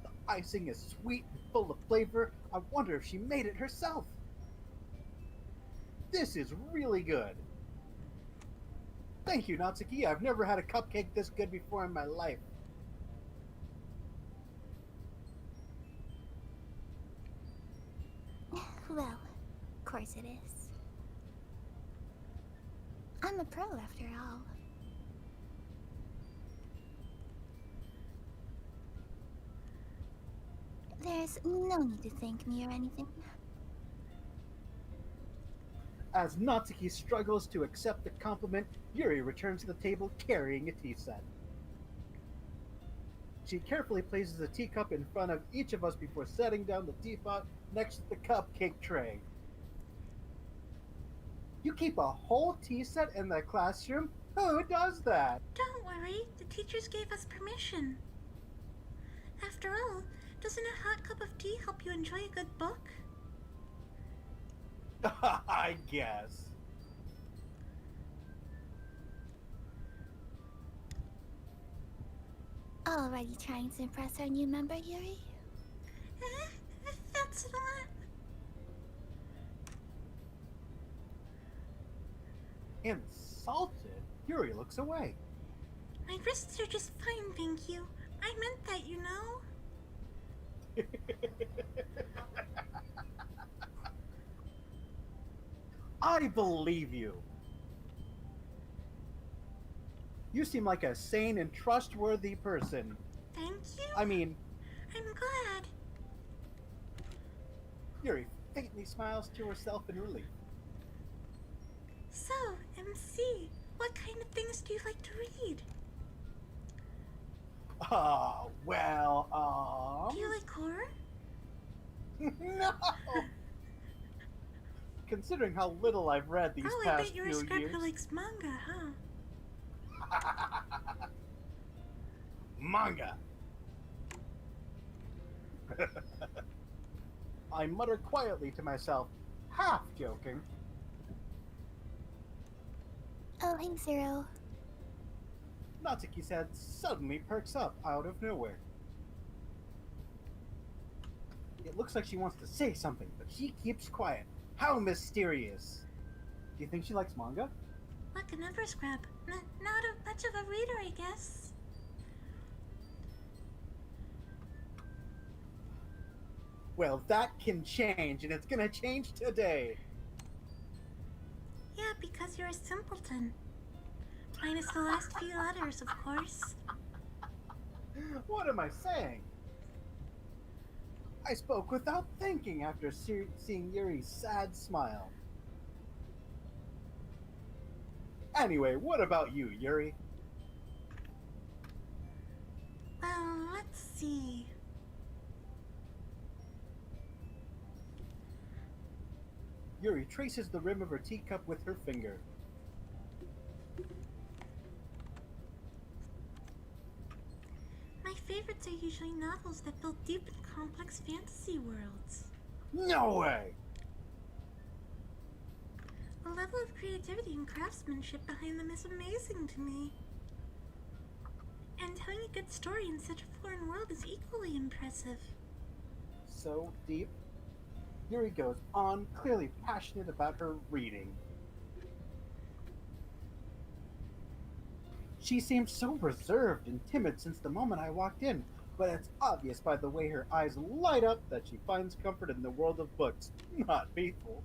The icing is sweet and full of flavor. I wonder if she made it herself. This is really good. Thank you, Natsuki. I've never had a cupcake this good before in my life. Well, of course it is. I'm a pro after all. There's no need to thank me or anything. As Natsuki struggles to accept the compliment, Yuri returns to the table carrying a tea set. She carefully places a teacup in front of each of us before setting down the teapot next to the cupcake tray. You keep a whole tea set in the classroom? Who does that? Don't worry, the teachers gave us permission. After all, doesn't a hot cup of tea help you enjoy a good book? I guess. Already trying to impress our new member, Yuri? That's not... Insulted? Yuri looks away. My wrists are just fine, thank you. I meant that, you know? I believe you. You seem like a sane and trustworthy person. Thank you? I mean, I'm glad. Yuri faintly smiles to herself in relief. So, MC, what kind of things do you like to read? Oh, well, Do you like horror? no! Considering how little I've read these Oh, I past bet you're a few scrap years. who likes manga, huh? Manga! I mutter quietly to myself, half joking. Oh, hey, Zero. Natsuki's head suddenly perks up out of nowhere. It looks like she wants to say something, but she keeps quiet. How mysterious! Do you think she likes manga? Look, another scrap. Not much of a reader, I guess. Well, that can change, and it's gonna change today. Yeah, because you're a simpleton. Minus the last few letters, of course. What am I saying? I spoke without thinking after seeing Yuri's sad smile. Anyway, what about you, Yuri? Well, let's see. Yuri traces the rim of her teacup with her finger. My favorites are usually novels that build deep and complex fantasy worlds. No way! The level of creativity and craftsmanship behind them is amazing to me. And telling a good story in such a foreign world is equally impressive. So deep. Yuri goes on, clearly passionate about her reading. She seemed so reserved and timid since the moment I walked in, but it's obvious by the way her eyes light up that she finds comfort in the world of books, not people.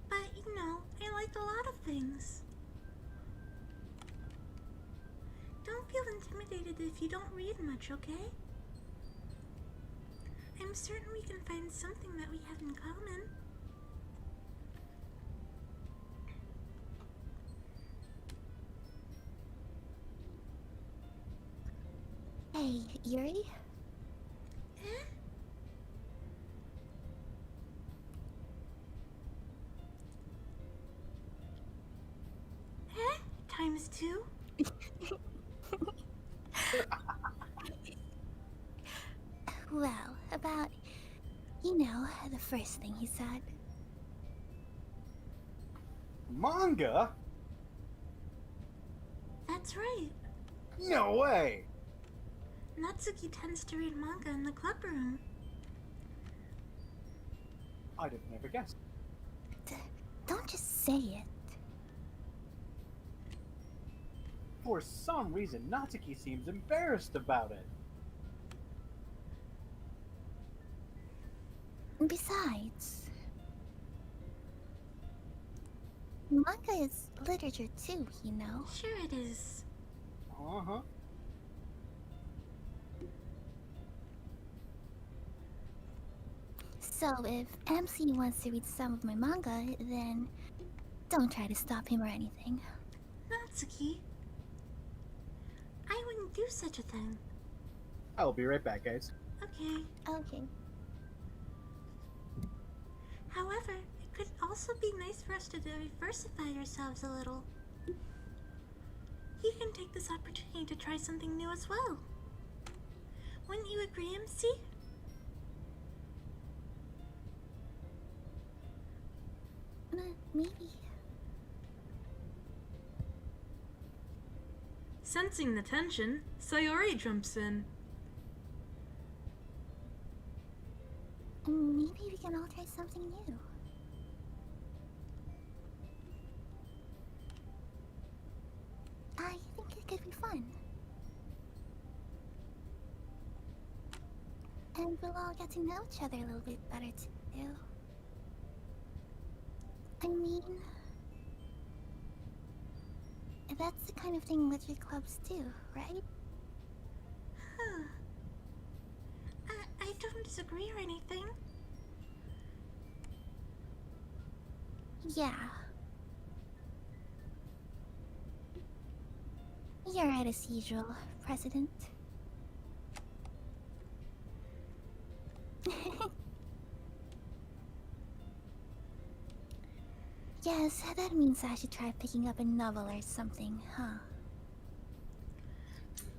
But, you know, I like a lot of things. Don't feel intimidated if you don't read much, okay? I'm certain we can find something that we have in common. Hey, Yuri? Eh? Eh? Times two? Well, about, you know, the first thing he said. Manga? That's right. No way! Natsuki tends to read manga in the club room. I'd have never guessed. Don't just say it. For some reason, Natsuki seems embarrassed about it. Besides, manga is literature too, you know. Sure it is. Uh-huh. So if MC wants to read some of my manga, then don't try to stop him or anything. Natsuki, I wouldn't do such a thing. I'll be right back, guys. Okay. Okay. However, it could also be nice for us to diversify ourselves a little. You can take this opportunity to try something new as well. Wouldn't you agree, MC? Maybe. Sensing the tension, Sayori jumps in. Maybe we can all try something new. I think it could be fun. And we'll all get to know each other a little bit better too. I mean, that's the kind of thing literature clubs do, right? Huh. I don't disagree or anything. Yeah. You're right as usual, President. Yes, that means I should try picking up a novel or something, huh?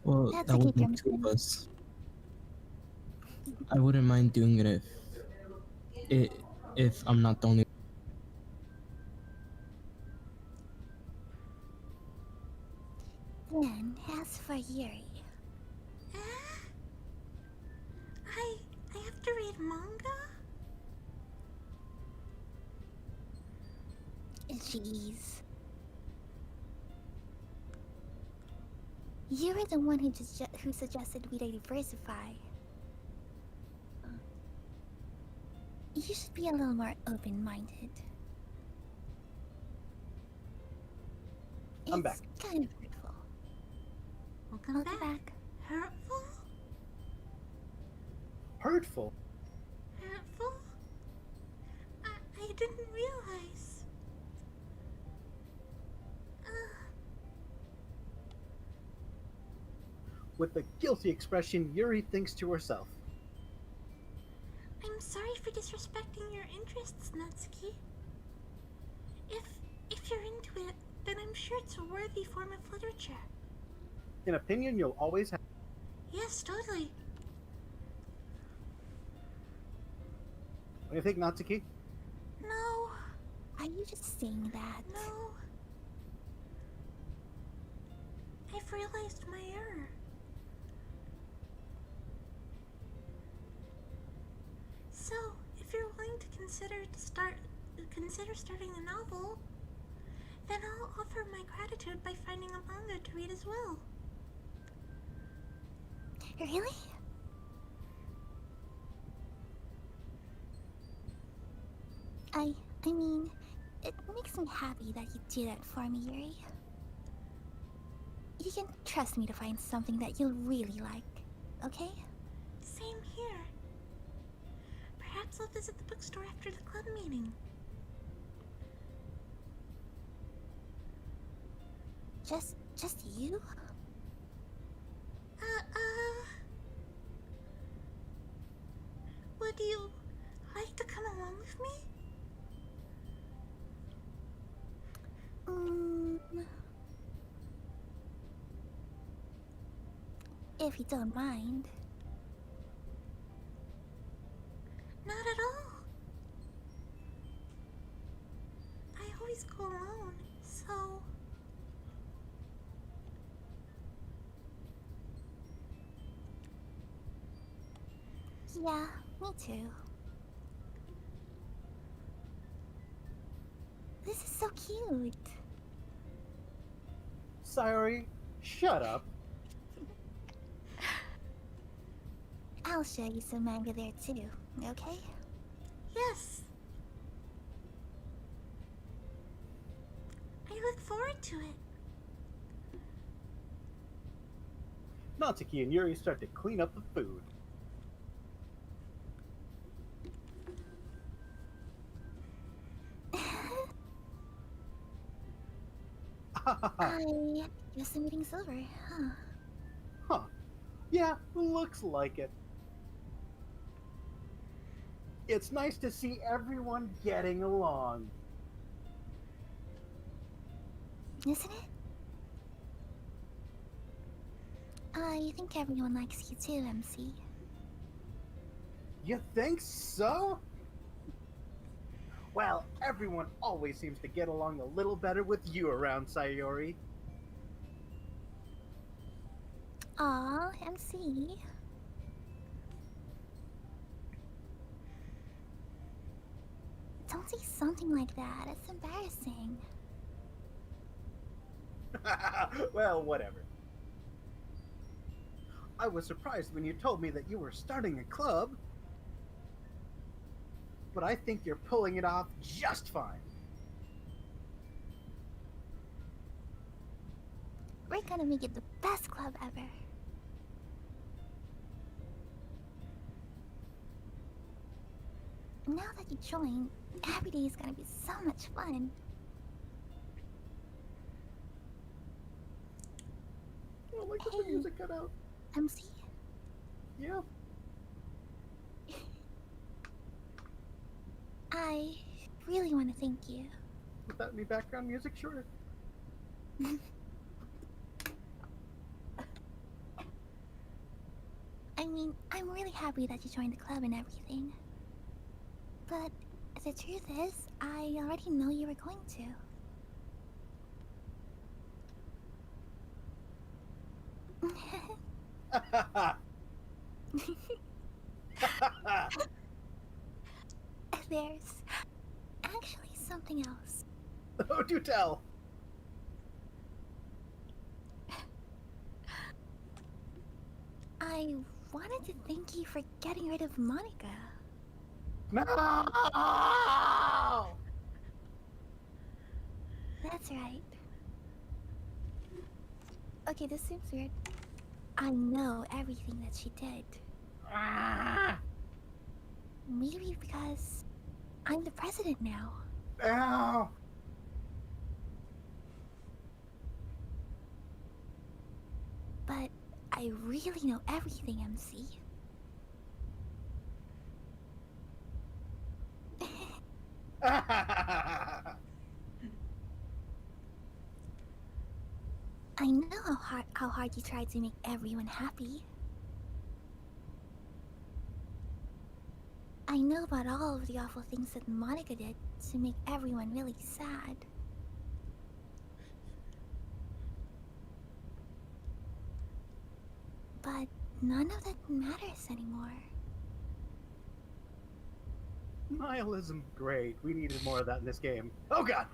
Well, That's that okay, would make two of permission. us. I wouldn't mind doing it if I'm not the only. Then, as for Yuri, Eh? I have to read manga? jeez. You were the one who suggested we diversify. You should be a little more open-minded. I'm back. It's kind of hurtful. Welcome Welcome back. back. Hurtful? Hurtful. Hurtful? I didn't realize. With a guilty expression, Yuri thinks to herself. I'm sorry for disrespecting your interests, Natsuki. If you're into it, then I'm sure it's a worthy form of literature. An opinion you'll always have. Yes, totally. What do you think, Natsuki? No, Are you just saying that? no. I've realized my error. So, if you're willing to consider starting a novel, then I'll offer my gratitude by finding a manga to read as well. Really? I mean, it makes me happy that you do that for me, Yuri. You can trust me to find something that you'll really like, okay? Same here. Perhaps I'll visit the bookstore after the club meeting. Just you? Would you like to come along with me? If you don't mind. Not at all. I always go alone, so... Yeah, me too. This is so cute. Sayori, shut up. I'll show you some manga there too, okay? Yes. I look forward to it. Natsuki and Yuri start to clean up the food. I guess the meeting's over, huh? Huh. Yeah, looks like it. It's nice to see everyone getting along. Isn't it? I think everyone likes you too, MC. You think so? Well, everyone always seems to get along a little better with you around, Sayori. Aw, MC. Don't say something like that. It's embarrassing. Well, whatever. I was surprised when you told me that you were starting a club, but I think you're pulling it off just fine. We're gonna make it the best club ever. Now that you joined, every day is gonna be so much fun. Oh, like Hey. the music cut out. MC, Yeah. I really want to thank you. Without any background music, sure. I mean, I'm really happy that you joined the club and everything. But the truth is, I already know you were going to. There's actually something else. Oh, do tell. I wanted to thank you for getting rid of Monica. No! That's right. Okay, this seems weird. I know everything that she did. Maybe because I'm the president now. Ow! But I really know everything, MC. I know how hard you tried to make everyone happy. I know about all of the awful things that Monica did to make everyone really sad. But none of that matters anymore. Nihilism, great. We needed more of that in this game. Oh god!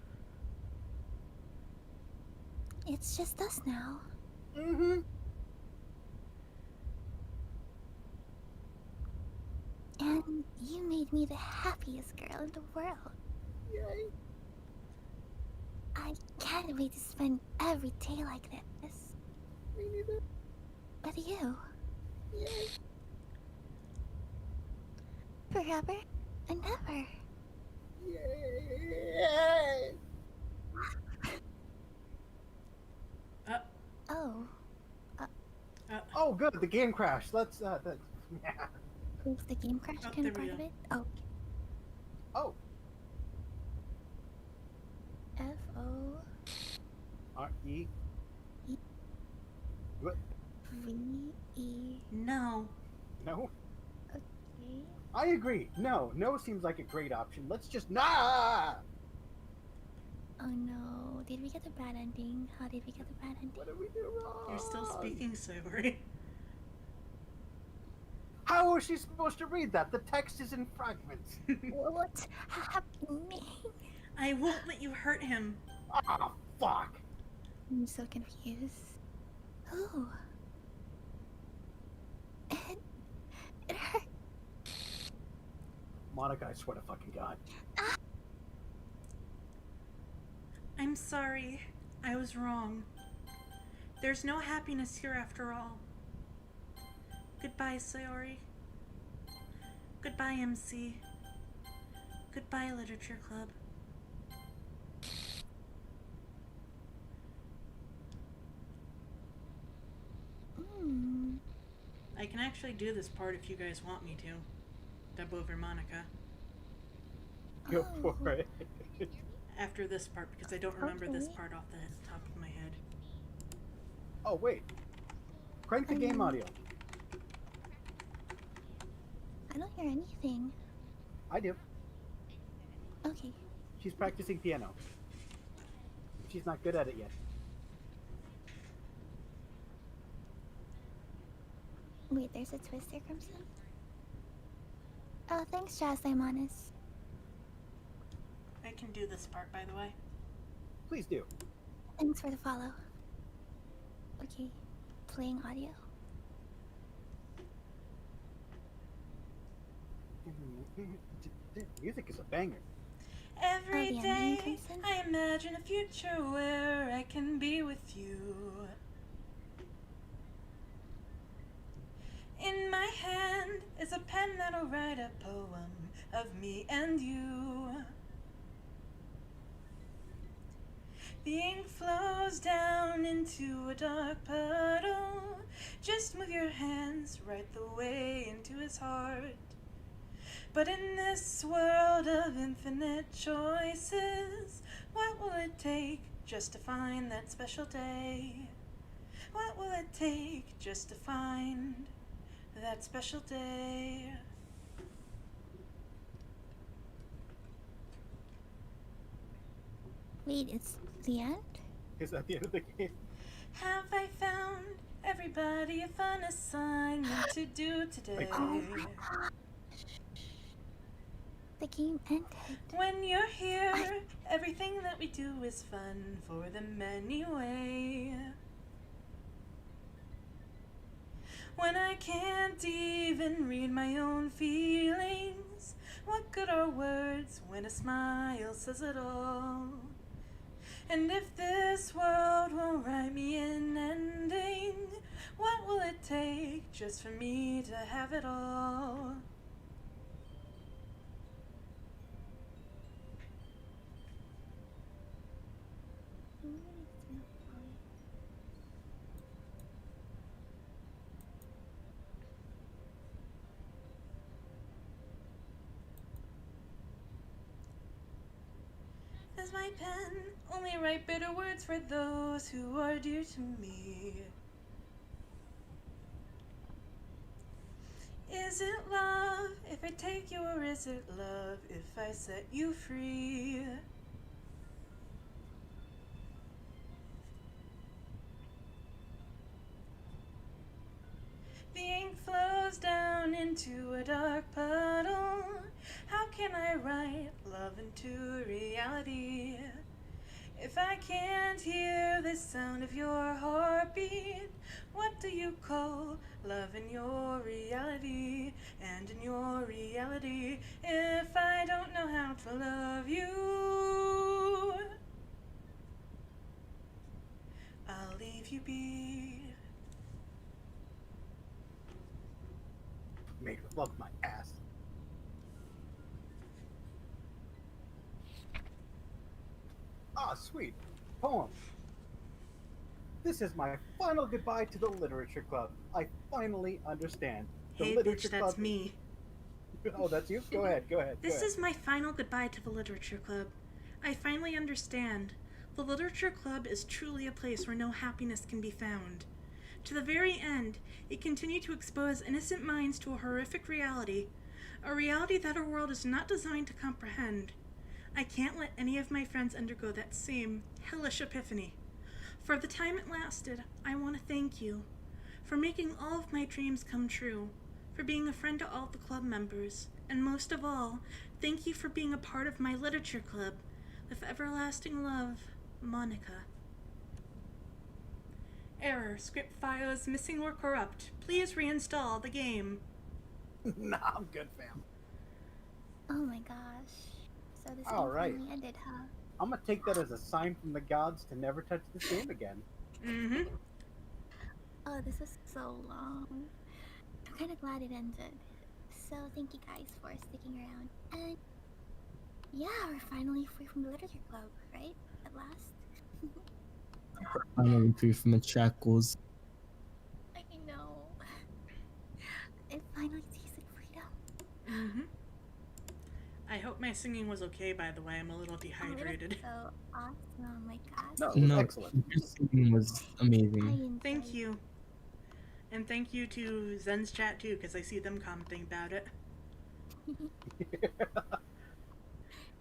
It's just us now. Mm-hmm. And you made me the happiest girl in the world. Yay. I can't wait to spend every day like this. Me neither. With you. Yay. Forever and ever. Yay. Oh. Oh, good. The game crashed. Let's, yeah. Is the game crash Oh, kind of there we part of go. it? Oh. Oh. F-O... R-E. E- What? V-E... No. No? Okay. I agree. No. No seems like a great option. Let's just, nah! Oh no. Did we get the bad ending? How did we get the bad ending? What did we do wrong? You're still speaking, Sayori. How was she supposed to read that? The text is in fragments. What's happening? I won't let you hurt him. Ah, fuck. I'm so confused. Who? It hurt. Monica, I swear to fucking God. I'm sorry. I was wrong. There's no happiness here after all. Goodbye, Sayori. Goodbye, MC. Goodbye, Literature Club. Hmm. I can actually do this part if you guys want me to. Dub over Monica. Go Oh. for it. After this part, because I don't remember this Okay. part off the top of my head. Oh, wait. Crank the game audio. I don't hear anything. I do. Okay. She's practicing piano. She's not good at it yet. Wait, there's a twist there, Crimson? Oh, thanks, Jazz Diamonus. I can do this part, by the way. Please do. Thanks for the follow. Okay. Playing audio. Music is a banger. Every the ending day comes in? I imagine a future where I can be with you. In my hand is a pen that'll write a poem of me and you. The ink flows down into a dark puddle. Just move your hands right the way into his heart. But in this world of infinite choices, what will it take just to find that special day? What will it take just to find that special day? Wait, it's the end? Is that the end of the game? Have I found everybody a fun assignment to do today? The game ended. When you're here, everything that we do is fun for them anyway. When I can't even read my own feelings, what good are words when a smile says it all? And if this world won't write me an ending, what will it take just for me to have it all? Does my pen only write bitter words for those who are dear to me? Is it love if I take you, or is it love if I set you free? The ink flows down into a dark puddle. How can I write love into reality if I can't hear the sound of your heartbeat? What do you call love in your reality? And in your reality, if I don't know how to love you, I'll leave you be. Made with love, my ass. Ah, sweet. Poem. This is my final goodbye to the Literature Club. I finally understand. The Hey Literature bitch, that's Club... me. Oh, that's you? Go ahead, go ahead. This go ahead. is my final goodbye to the Literature Club. I finally understand. The Literature Club is truly a place where no happiness can be found. To the very end, it continued to expose innocent minds to a horrific reality, a reality that our world is not designed to comprehend. I can't let any of my friends undergo that same hellish epiphany. For the time it lasted, I want to thank you for making all of my dreams come true, for being a friend to all the club members, and most of all, thank you for being a part of my literature club. With everlasting love, Monica. Error. Script files missing or corrupt. Please reinstall the game. Nah, I'm good, fam. Oh my gosh. So this All game right. finally ended, huh? I'm gonna take that as a sign from the gods to never touch this game again. Mm-hmm. Oh, this was so long. I'm kind of glad it ended. So thank you guys for sticking around. And yeah, we're finally free from the literature club, right? At last. Finally free from its shackles. I know. It finally tasted freedom. Mm-hmm. I hope my singing was okay, by the way. I'm a little dehydrated. So awesome, oh my gosh. No, it was No, excellent. your singing was amazing. Thank you. And thank you to Zen's chat, too, because I see them commenting about it.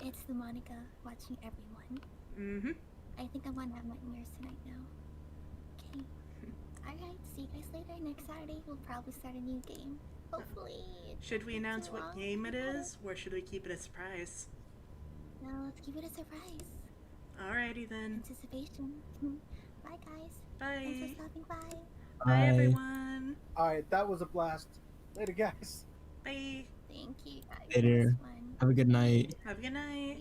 It's the Monica watching everyone. Mm-hmm. I think I want to have nightmares tonight now. Okay. Alright, see you guys later. Next Saturday, we'll probably start a new game. Hopefully. Should we announce too what long. game it is, or should we keep it a surprise? No, let's keep it a surprise. Alrighty then. Anticipation. Bye, guys. Bye. Thanks for stopping by. Bye, everyone. Alright, that was a blast. Later, guys. Bye. Thank you, guys. Later. This one. Have a good night. Have a good night.